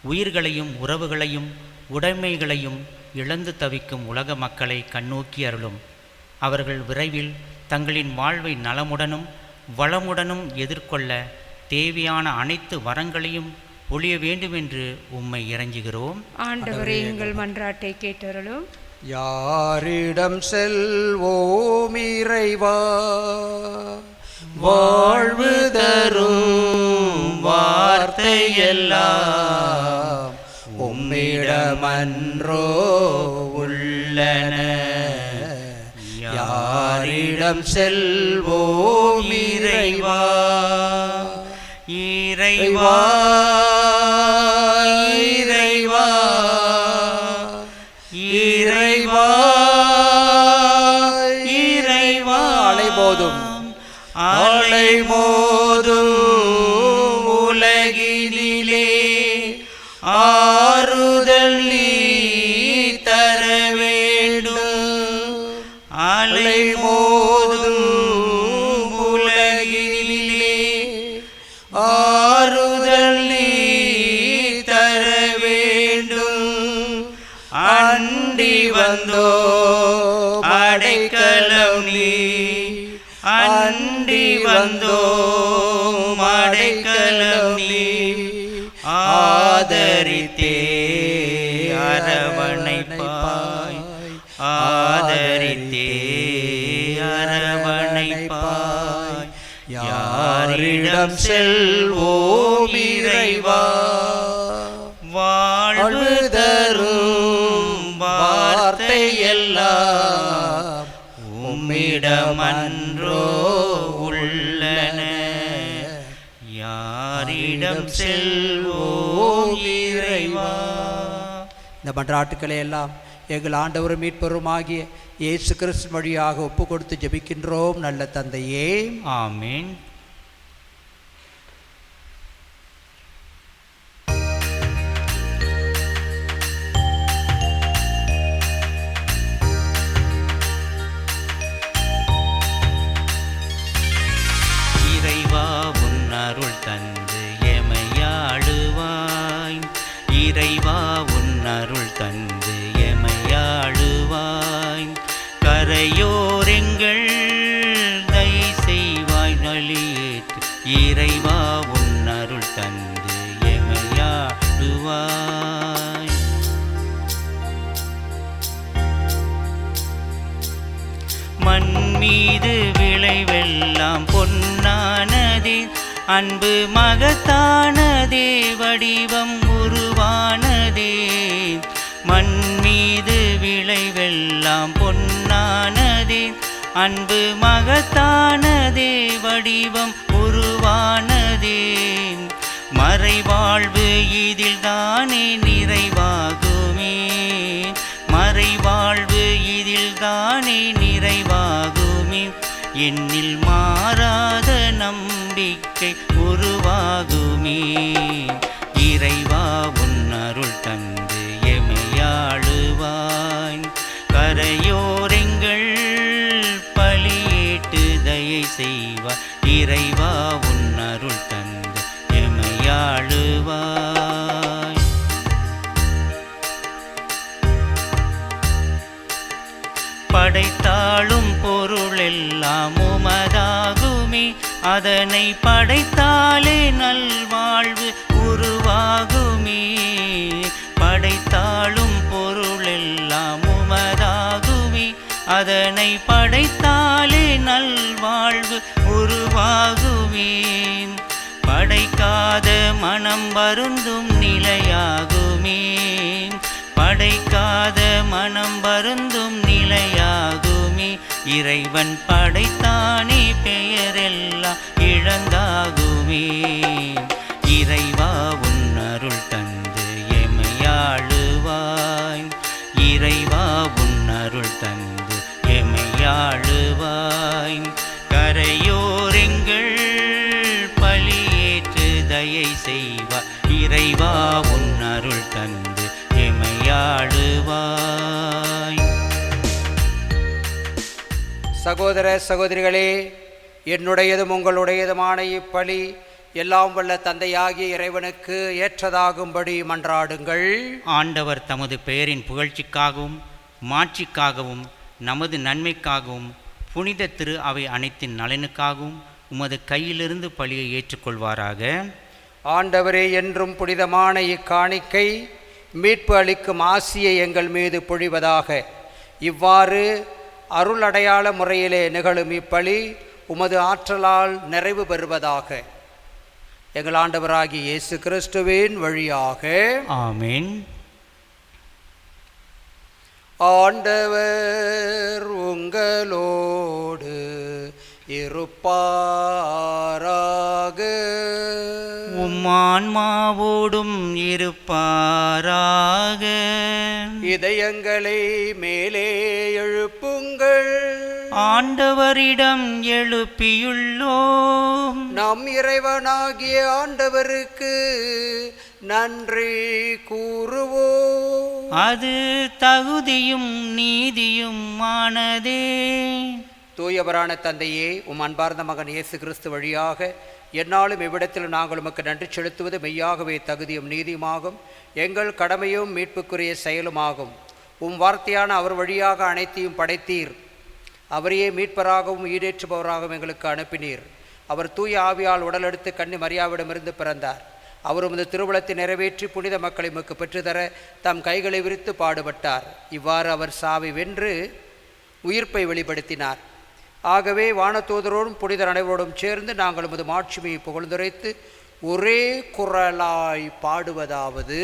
உயிர்களையும் உறவுகளையும் உடைமைகளையும் இழந்து தவிக்கும் உலக மக்களை கண்ணோக்கி அருளும். அவர்கள் விரைவில் தங்களின் வாழ்வை நலமுடனும் வளமுடனும் எதிர்கொள்ள தேவையான அனைத்து வரங்களையும் பொழிய வேண்டும் என்று உம்மை இறைஞ்சுகிறோம். ஆண்டவரே, எங்கள் மன்றாட்டை கேட்டருளும். யாரிடம் செல்வோம் இறைவா? வாழ்வு தரும் வார்த்தையெல்லாம் உம்மிடமன்றோ உள்ளன. யாரிடம் செல்வோம் இறைவா? இறைவா, இறைவா, இறைவா, இறைவா. அலைமோதும் அலைமோதும் உலகினிலே ஆறுதல் நீ தர வேண்டும். அலைமோதும் உலகினிலே ஆறுதல் நீ தர வேண்டும். அண்டி வந்தோ அடைக்கலம் நீ, அண்டி வந்தோ அடைக்கலம் நீ. ஆதரித்தே அரவணைப்பாய், ஆதரித்தே அரவணைப்பாய். யாரிடம் செல்வோம் இறைவா? வாழ்வு தரும் வார்த்தையெல்லாம் உம்மிடமன்றோ உள்ளன. யாரிடம் செல்வோம் இறைவா? இந்த மன்றாட்டுக்களை எல்லாம் எங்கள் ஆண்டவரும் மீட்பருமாகிய இயேசு கிறிஸ்து வழியாக ஒப்பு கொடுத்து ஜெபிக்கின்றோம் நல்ல தந்தையே. ஆமீன். இறைவா உன் அருள் தந்து எமையாளுவாய், இறைவா உன் அருள் தந்து எமையாளுவாய், கரையோரெங்கள் தயை செய்வாய் நலியேற்று, இறைவா உன் அருள் தந்து எமையாளுவாய். மண் மீது விளைவெல்லாம் பொன்னானதே, அன்பு மகத்தானதே, வடிவம் உருவானதே. மண் மீது விளைவெல்லாம் பொன்னானதே, அன்பு மகத்தானதே, வடிவம் உருவானதே. மறைவாழ்வு இதில் தானே நிறைவாகுமே, மறைவாழ்வு இதில் தானே நிறைவாகுமே. என்னில் மாறாத நம்பிக்கை உருவாகுமே, இறைவா உன் அருள் தந்து எமையாளுவாய், கரையோரெங்கள் பலியேட்டு தயை செய்வாய், இறைவா உன் அருள் தந்து எமையாளுவாய். படைத்தாளும் பொருளெல்லாம் உமதாகுமே, அதனை படைத்தாலே நல்வாழ்வு உருவாகுமே. படைத்தாளும் பொருளெல்லாம் உமதாகுமே, அதனை படைத்தாலே நல்வாழ்வு உருவாகுமே. படைக்காத மனம் வருந்தும் நிலையாகுமே, படைக்காத மனம் வருந்தும் நிலையாகுமே. இறைவன் படைத்தானே பெயரெல்லாம் இழந்தாகுமே, இறைவா உன் அருள் தந்து எமையாளுவாய், இறைவா உன் அருள் தந்து எமையாளுவாய். கரையோரெங்கள் பலியேற்று தயை செய்வாய், இறைவா உன் அருள் தந்து எமையாளுவாய். சகோதர சகோதரிகளே, என்னுடையதும் உங்களுடையதுமான இப்பலி எல்லாம் வல்ல தந்தையாகிய இறைவனுக்கு ஏற்றதாகும்படி மன்றாடுங்கள். ஆண்டவர் தமது பெயரின் புகழ்ச்சிக்காகவும் மாட்சிக்காகவும் நமது நன்மைக்காகவும் புனித திரு அவை அனைத்தின் நலனுக்காகவும் உமது கையிலிருந்து பலியை ஏற்றுக்கொள்வாராக. ஆண்டவரே, என்றும் புனிதமான இக்காணிக்கை மீட்பு அளிக்கும் ஆசியை எங்கள் மீது பொழிவதாக. இவ்வாறு அருள் அடையாள முறையிலே நிகழும் இப்பலி உமது ஆற்றலால் நிறைவு பெறுவதாக. எங்கள் ஆண்டவராகிய இயேசு கிறிஸ்துவின் வழியாக. ஆமீன். ஆண்டவர் உங்களோடு இருப்பாராக. உம்மான்மாவோடும் இருப்பாராக. இதயங்களை மேலே எழுப்புங்கள். ஆண்டவரிடம் எழுப்பியுள்ளோம். நம் இறைவனாகிய ஆண்டவருக்கு நன்றி கூறுவோம். அது தகுதியும் நீதியும் ஆனதே. தூயவரான தந்தையே, உம் அன்பார்ந்த மகன் இயேசு கிறிஸ்து வழியாக எந்நாளும் இவ்விடத்தில் நாங்கள் உமக்கு நன்றி செலுத்துவது மெய்யாகவே தகுதியும் நீதியுமாகும், எங்கள் கடமையும் மீட்புக்குரிய செயலுமாகும். உம் வார்த்தையான அவர் வழியாக அனைத்தையும் படைத்தீர். அவரையே மீட்பராகவும் ஈடேற்றுபவராகவும் எங்களுக்கு அனுப்பினீர். அவர் தூய ஆவியால் உடலெடுத்து கன்னி மரியாவிடமிருந்து பிறந்தார். அவர் உமது திருவுளத்தை நிறைவேற்றி புனித மக்களை உமக்கு பெற்றுத்தர தம் கைகளை விரித்து பாடுபட்டார். இவ்வாறு அவர் சாவை வென்று உயிர்ப்பை வெளிப்படுத்தினார். ஆகவே வானதூதரோடும் புனிதர் அனைவரோடும் சேர்ந்து நாங்கள் உமது மாட்சிமையை புகழ்ந்துரைத்து ஒரே குரலாய் பாடுவதாவது: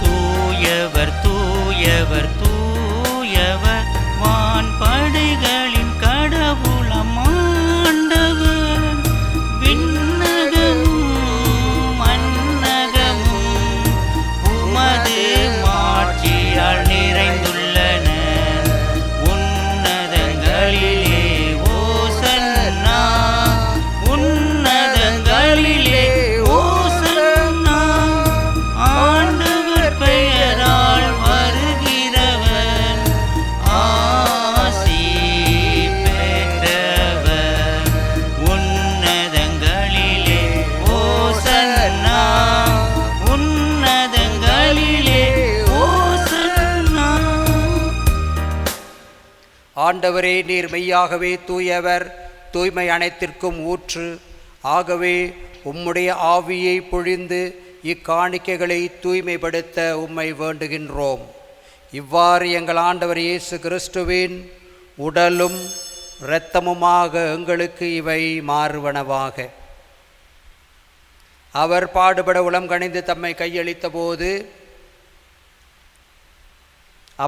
தூயவர் தூயவர் தூயவர் வான்படைகளின் கடவுளம் ஆண்டவர். விண்ணகமும் மன்னகமும் ஆண்டவரே, நீர் மெய்யாகவே தூயவர், தூய்மை அனைத்திற்கும் ஊற்று. ஆகவே உம்முடைய ஆவியை பொழிந்து இக்காணிக்கைகளை தூய்மைப்படுத்த உம்மை வேண்டுகின்றோம். இவ்வாறு எங்கள் ஆண்டவர் இயேசு கிறிஸ்துவின் உடலும் இரத்தமுமாக எங்களுக்கு இவை மாறுவனவாக. அவர் பாடுபட உளம் கனிந்து தம்மை கையளித்த போது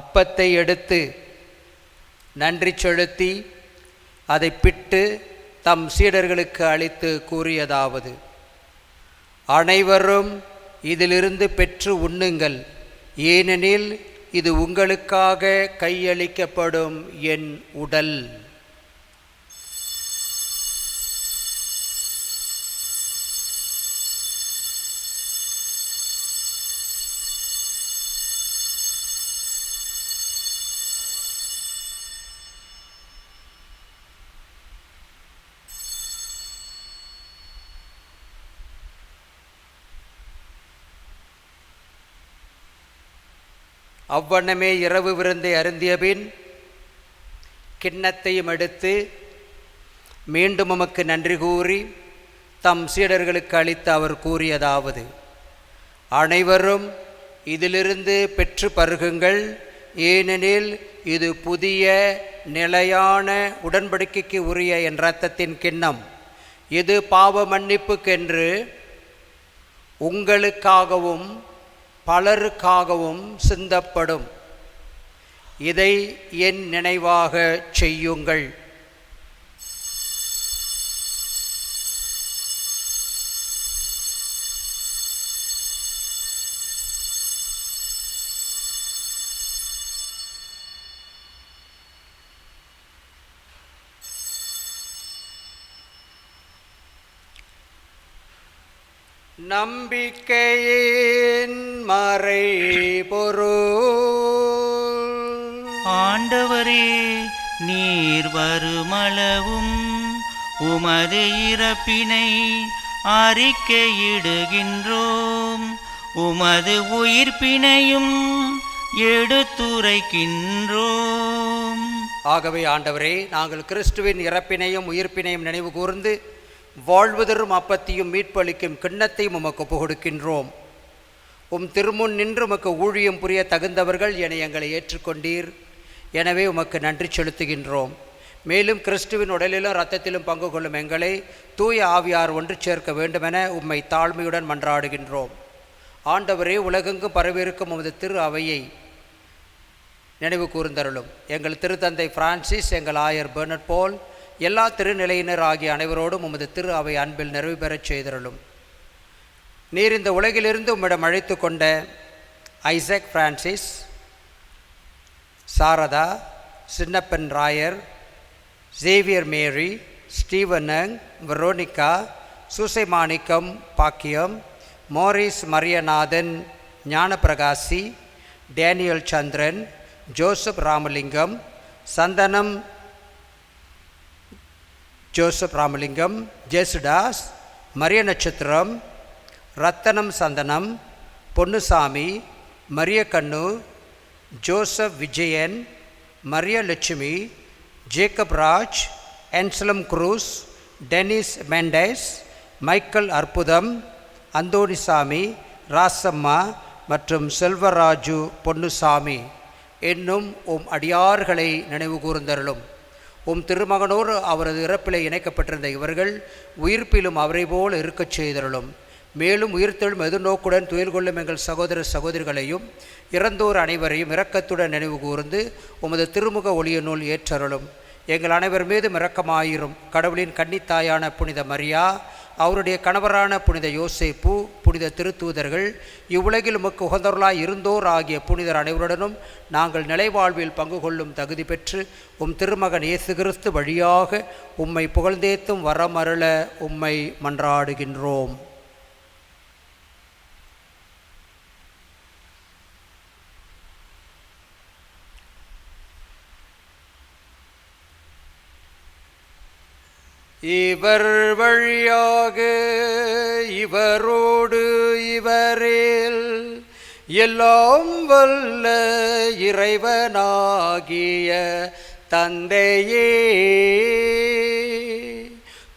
அப்பத்தை எடுத்து நன்றி செலுத்தி அதை பிட்டு தம் சீடர்களுக்கு அளித்து கூறியதாவது: அனைவரும் இதிலிருந்து பெற்று உண்ணுங்கள், ஏனெனில் இது உங்களுக்காக கையளிக்கப்படும் என் உடல். அவ்வண்ணமே இரவு விருந்தை அருந்திய பின் கிண்ணத்தையும் எடுத்து மீண்டும் உமக்கு நன்றி கூறி தம் சீடர்களுக்கு அளித்து அவர் கூறியதாவது: அனைவரும் இதிலிருந்து பெற்று பருகுங்கள், ஏனெனில் இது புதிய நிலையான உடன்படிக்கைக்கு உரிய என் இரத்தத்தின் கிண்ணம். இது பாவ மன்னிப்புக்கென்று உங்களுக்காகவும் பலருக்காகவும் சிந்தப்படும். இதை என் நினைவாக செய்யுங்கள். நம்பிக்கையின் மறைபொருள். ஆண்டவரே, நீர் வருமளவும் உமது இறப்பினை அறிக்கையிடுகின்றோம், உமது உயிர்ப்பினையும் எடுத்துரைக்கின்றோம். ஆகவே ஆண்டவரே, நாங்கள் கிறிஸ்துவின் இறப்பினையும் உயிர்ப்பினையும் நினைவு கூர்ந்து வாழ்வதரும் அப்பத்தையும் மீட்பளிக்கும் கிண்ணத்தையும் உமக்கு ஒப்புக் கொடுக்கின்றோம். உம் திருமுன் நின்று உமக்கு ஊழியம் புரிய தகுந்தவர்கள் என எங்களை ஏற்றுக்கொண்டீர். எனவே உமக்கு நன்றி செலுத்துகின்றோம். மேலும் கிறிஸ்துவின் உடலிலும் இரத்தத்திலும் பங்கு கொள்ளும் எங்களை தூய ஆவியார் ஒன்று சேர்க்க வேண்டுமென உம்மை தாழ்மையுடன் மன்றாடுகின்றோம். ஆண்டவரே, உலகெங்கும் பரவியிருக்கும் உமது திரு அவையை நினைவு கூர்ந்தருளும். எங்கள் திருத்தந்தை பிரான்சிஸ், எங்கள் ஆயர் பெர்னட் போல், எல்லா திருநிலையினர் ஆகிய அனைவரோடும் உமது திரு அவை அன்பில் நிறைவு பெறச் செய்தருளும். நீர் இந்த உலகிலிருந்து உம்மிடம் அழைத்து கொண்ட Isaac Francis, Sharada, Chinnappan Rayar, Xavier Mary, ஸ்டீவனங், Veronica, Susai Manickam Bakkiyam, Morris Marianathan, Gnanaprakasi, Daniel Chandran, Joseph Ramalingam, Santhanam Joseph Ramalingam, ஜேசுடாஸ், Maria நட்சத்திரம், ரத்தனம் சந்தனம், Ponnusamy, Maria Kannu, Joseph Vijayan, Maria Lakshmi, Jacob Raj, Anselm Cruz, Denis Mendes, Michael Arputham, Anthonysamy, Rasamma மற்றும் செல்வராஜு பொன்னுசாமி என்னும் உம் அடியார்களை நினைவு கூர்ந்தருளும். உம் திருமகனோடு அவரது இறப்பிலே இணைக்கப்பட்டிருந்த இவர்கள் உயிர்ப்பிலும் அவரை போல் இருக்கச் செய்தருளும். மேலும் உயிர்த்தெழும் எதிர்நோக்குடன் துயில் கொள்ளும் எங்கள் சகோதர சகோதரிகளையும் இறந்தோர் அனைவரையும் இரக்கத்துடன் நினைவு கூர்ந்து உமது திருமுக ஒளிய நூல் ஏற்றருளும். எங்கள் அனைவர் மீதும் இரக்கமாயிரும். கடவுளின் கன்னித்தாயான புனித மரியா, அவருடைய கணவரான புனித யோசேப்பு, புனித திருத்தூதர்கள், இவ்வுலகில் உமக்கு உகந்தவர்களாய் இருந்தோர் ஆகிய புனிதர் அனைவருடனும் நாங்கள் நிலைவாழ்வில் பங்கு கொள்ளும் தகுதி பெற்று உம் திருமகன் இயேசு கிறிஸ்து வழியாக உம்மை புகழ்ந்தேத்தும் வரமருள உம்மை மன்றாடுகின்றோம். இவர் வழியாக இவரோடு இவரில் எல்லாம் வல்ல இறைவனாகிய தந்தையே,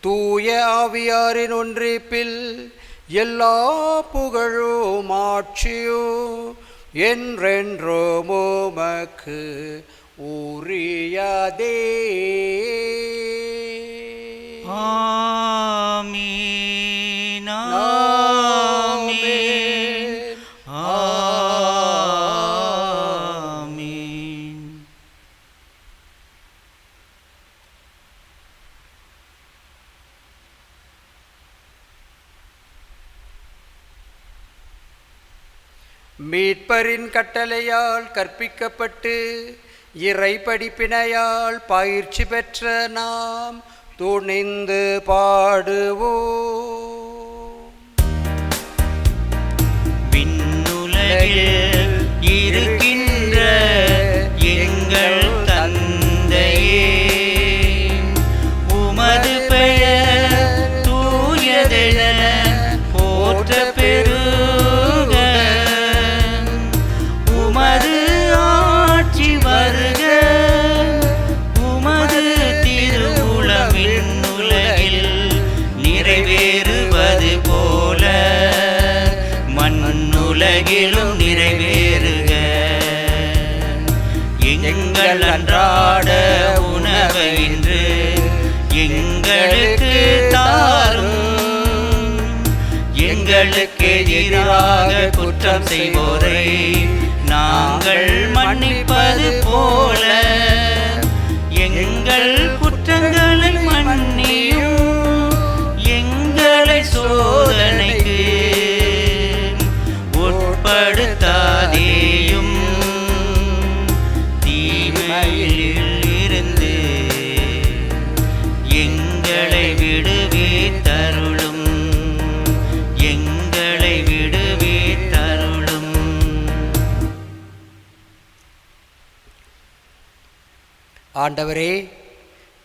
தூய ஆவியாரின் ஒன்றிப்பில் எல்லா புகழும் ஆட்சியும் என்றென்றும் உமக்கு உரியதே. ஆமீன், ஆமீன், ஆமீன். மீட்பரின் கட்டளையால் கற்பிக்கப்பட்டு இறை படிப்பினையால் பயிற்சி பெற்ற நாம் துணிந்து பாடுவோம். விண்ணுலகில் இருக்கின்ற எங்கள் தந்தையே, உமது பெயர் தூயதென போற்ற பெறுக. உமது ஆட்சி வருக. உமது திருவுளம் விண்ணுலகில் நிறைவேறுவது போல மண்ணுலகிலும் நிறைவேறுக. எங்கள் அன்றாட உணவை இன்று எங்களுக்கு தாரும். எங்களுக்கு எதிராக குற்றம் செய்வோரை நாங்கள் மன்னிப்பது போல எங்கள் குற்றங்களை மன்னியும். எங்களை சோதனைக்கு உட்படுத்தாதேயும், தீமையில் இருந்து எங்களை விடுவித்தருளும். எங்களை விடுவித்தருளும். ஆண்டவரே,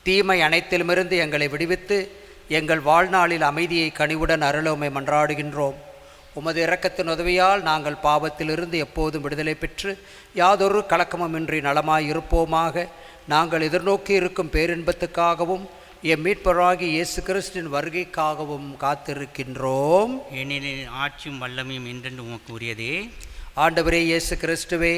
தீமை அனைத்திலுமிருந்து எங்களை விடுவித்து எங்கள் வாழ்நாளில் அமைதியை கனிவுடன் அருளோமை மன்றாடுகின்றோம். உமது இரக்கத்தின் உதவியால் நாங்கள் பாவத்திலிருந்து எப்போதும் விடுதலை பெற்று யாதொரு கலக்கமுமின்றி நலமாய் இருப்போமாக. நாங்கள் எதிர்நோக்கி இருக்கும் பேரின்பத்துக்காகவும் எம் மீட்பராகி இயேசு கிறிஸ்துவின் வருகைக்காகவும் காத்திருக்கின்றோம். ஏனெனில் ஆட்சியும் வல்லமையும் என்றென்று உமக்கு உரியதே. ஆண்டவரே இயேசு கிறிஸ்துவே,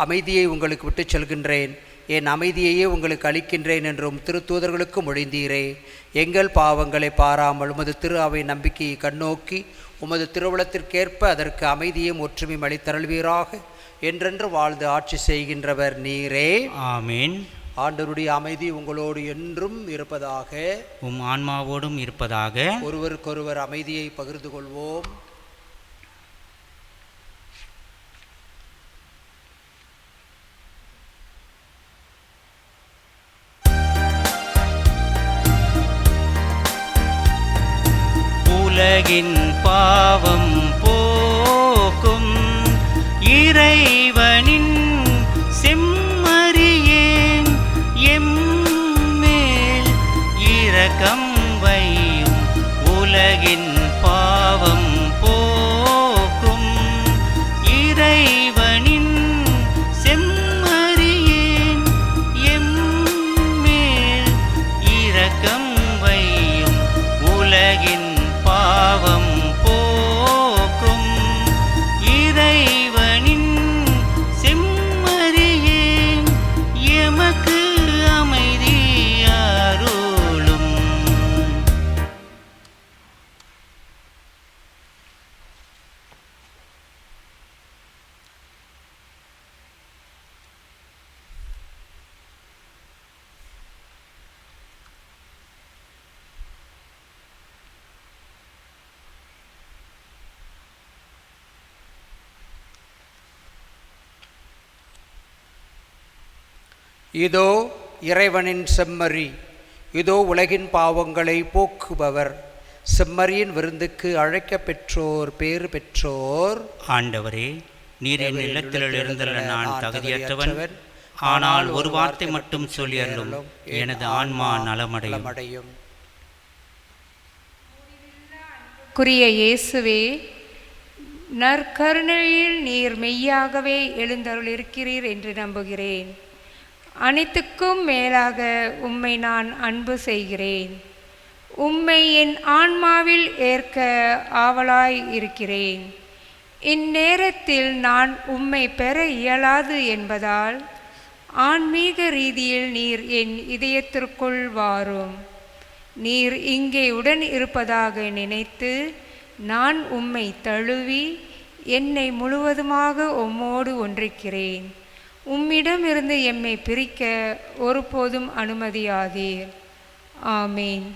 அமைதியை உங்களுக்கு விட்டுச் செல்கின்றேன், என் அமைதியையே உங்களுக்கு அளிக்கின்றேன் என்றும் திருத்தூதர்களுக்கு மொழிந்தீரே. எங்கள் பாவங்களை பாராமல் உமது திரு அவை நம்பிக்கையை கண்ணோக்கி உமது திருவுளத்திற்கேற்ப அதற்கு அமைதியும் ஒற்றுமையும் அளித்தருள்வீராக. என்றென்று வாழ்ந்து ஆட்சி செய்கின்றவர் நீரே. ஆமீன். ஆண்டவருடைய அமைதி உங்களோடு என்றும் இருப்பதாக. உம் ஆன்மாவோடும் இருப்பதாக. ஒருவருக்கொருவர் அமைதியை பகிர்ந்து கொள்வோம். உலகின் பாவம் போக்கும் இறைவனின் செம்மறியேன் எம்மேல் இரக்கம் வையும். உலகின் பாவம் போக்கும் இறைவனின் செம்மறியேன் எம்மேல் இரக்கம் வையும். உலகின் பாவம் போக்கும் இறைவனின் செம்மறியேன் எமக்கு அமைதி அருளும். இதோ இறைவனின் செம்மறி, இதோ உலகின் பாவங்களை போக்குபவர். செம்மறியின் விருந்துக்கு அழைக்க பெற்றோர் பேறு பெற்றோர். ஆண்டவரே, நீர் என் இல்லத்தில் எழுந்துள்ள நான் தகுதியற்றவன். ஆனால் ஒரு வார்த்தை மட்டும் சொல்லி அருளும், எனது ஆன்மா நலமடையும். குறிய இயேசுவே, நற்கருணையில் நீர் மெய்யாகவே எழுந்தருளிருக்கிறீர் என்று நம்புகிறேன். அனைத்துக்கும் மேலாக உம்மை நான் அன்பு செய்கிறேன். உம்மை என் ஆன்மாவில் ஏற்க ஆவலாய் இருக்கிறேன். இந்நேரத்தில் நான் உம்மை பெற இயலாது என்பதால் ஆன்மீக ரீதியில் நீர் என் இதயத்திற்குள் வாரும். நீர் இங்கே உடன் இருப்பதாக நினைத்து நான் உம்மை தழுவி என்னை முழுவதுமாக உம்மோடு ஒன்றிக்கிறேன். உம்மிடமிருந்து எம்மை பிரிக்க ஒருபோதும் அனுமதியாதீர். ஆமீன்.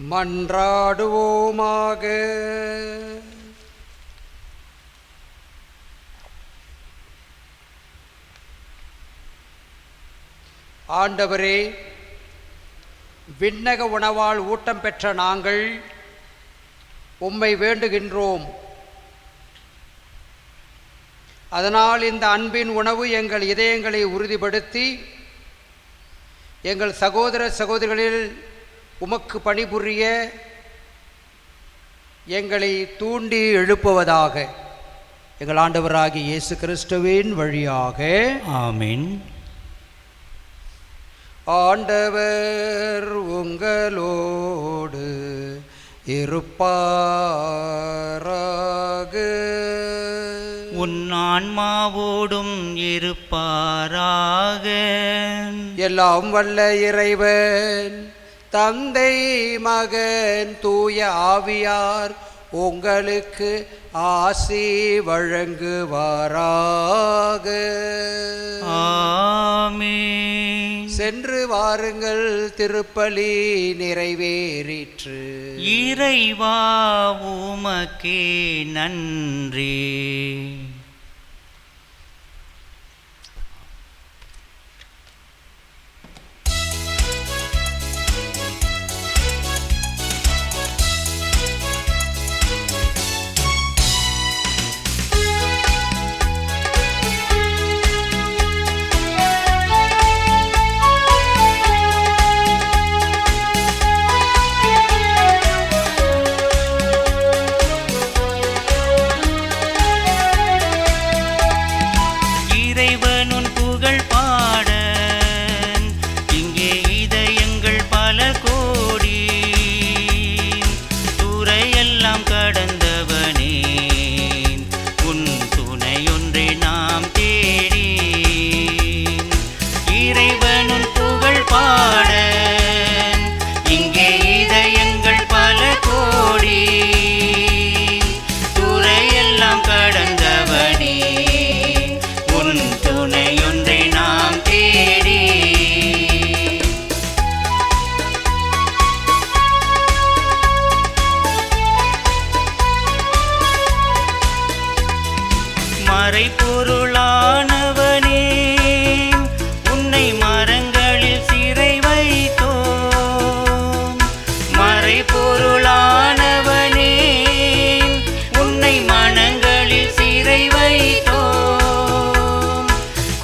மன்றாடுவோமாக. ஆண்டவரே, விண்ணக உணவால் ஊட்டம் பெற்ற நாங்கள் உம்மை வேண்டுகின்றோம். அதனால் இந்த அன்பின் உணவு எங்கள் இதயங்களை உறுதிப்படுத்தி எங்கள் சகோதர சகோதரிகளில் உமக்கு பணிபுரிய எங்களை தூண்டி எழுப்புவதாக. எங்கள் ஆண்டவராகிய இயேசு கிறிஸ்துவின் வழியாக. ஆமென். ஆண்டவர் உங்களோடு இருப்பாராக. உன் ஆன்மாவோடும் இருப்பாராக. எல்லாம் வல்ல இறைவன் தந்தை, மகன், தூய ஆவியார் உங்களுக்கு ஆசி வழங்குவாராக. ஆமென். சென்று வாருங்கள், திருப்பலி நிறைவேறிற்று. இறைவா உமக்கே நன்றி. மறைபொருளானவனே, உன்னை மரங்களில் சிறை வைத்தோம். மறைபொருளானவனே, உன்னை மனங்களில் சிறை வைத்தோம்.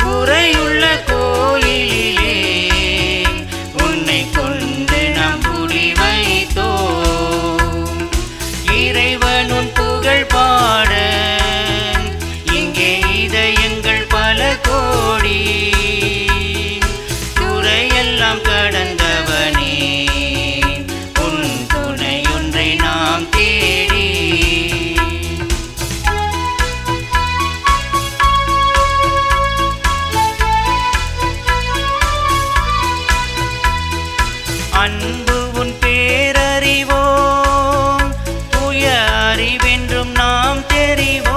குறையுள்ள கோயிலிலே உன்னை கொண்டு நாம் குடி வைத்தோம். இறைவனுன் புகழ் பாட கோடி துறையெல்லாம் கடந்தவனே, உன் துணையொன்றை நாம் தேடி. அன்பு உன் பேரறிவோம், தூய அறிவென்றும் நாம் தெரிவோம்.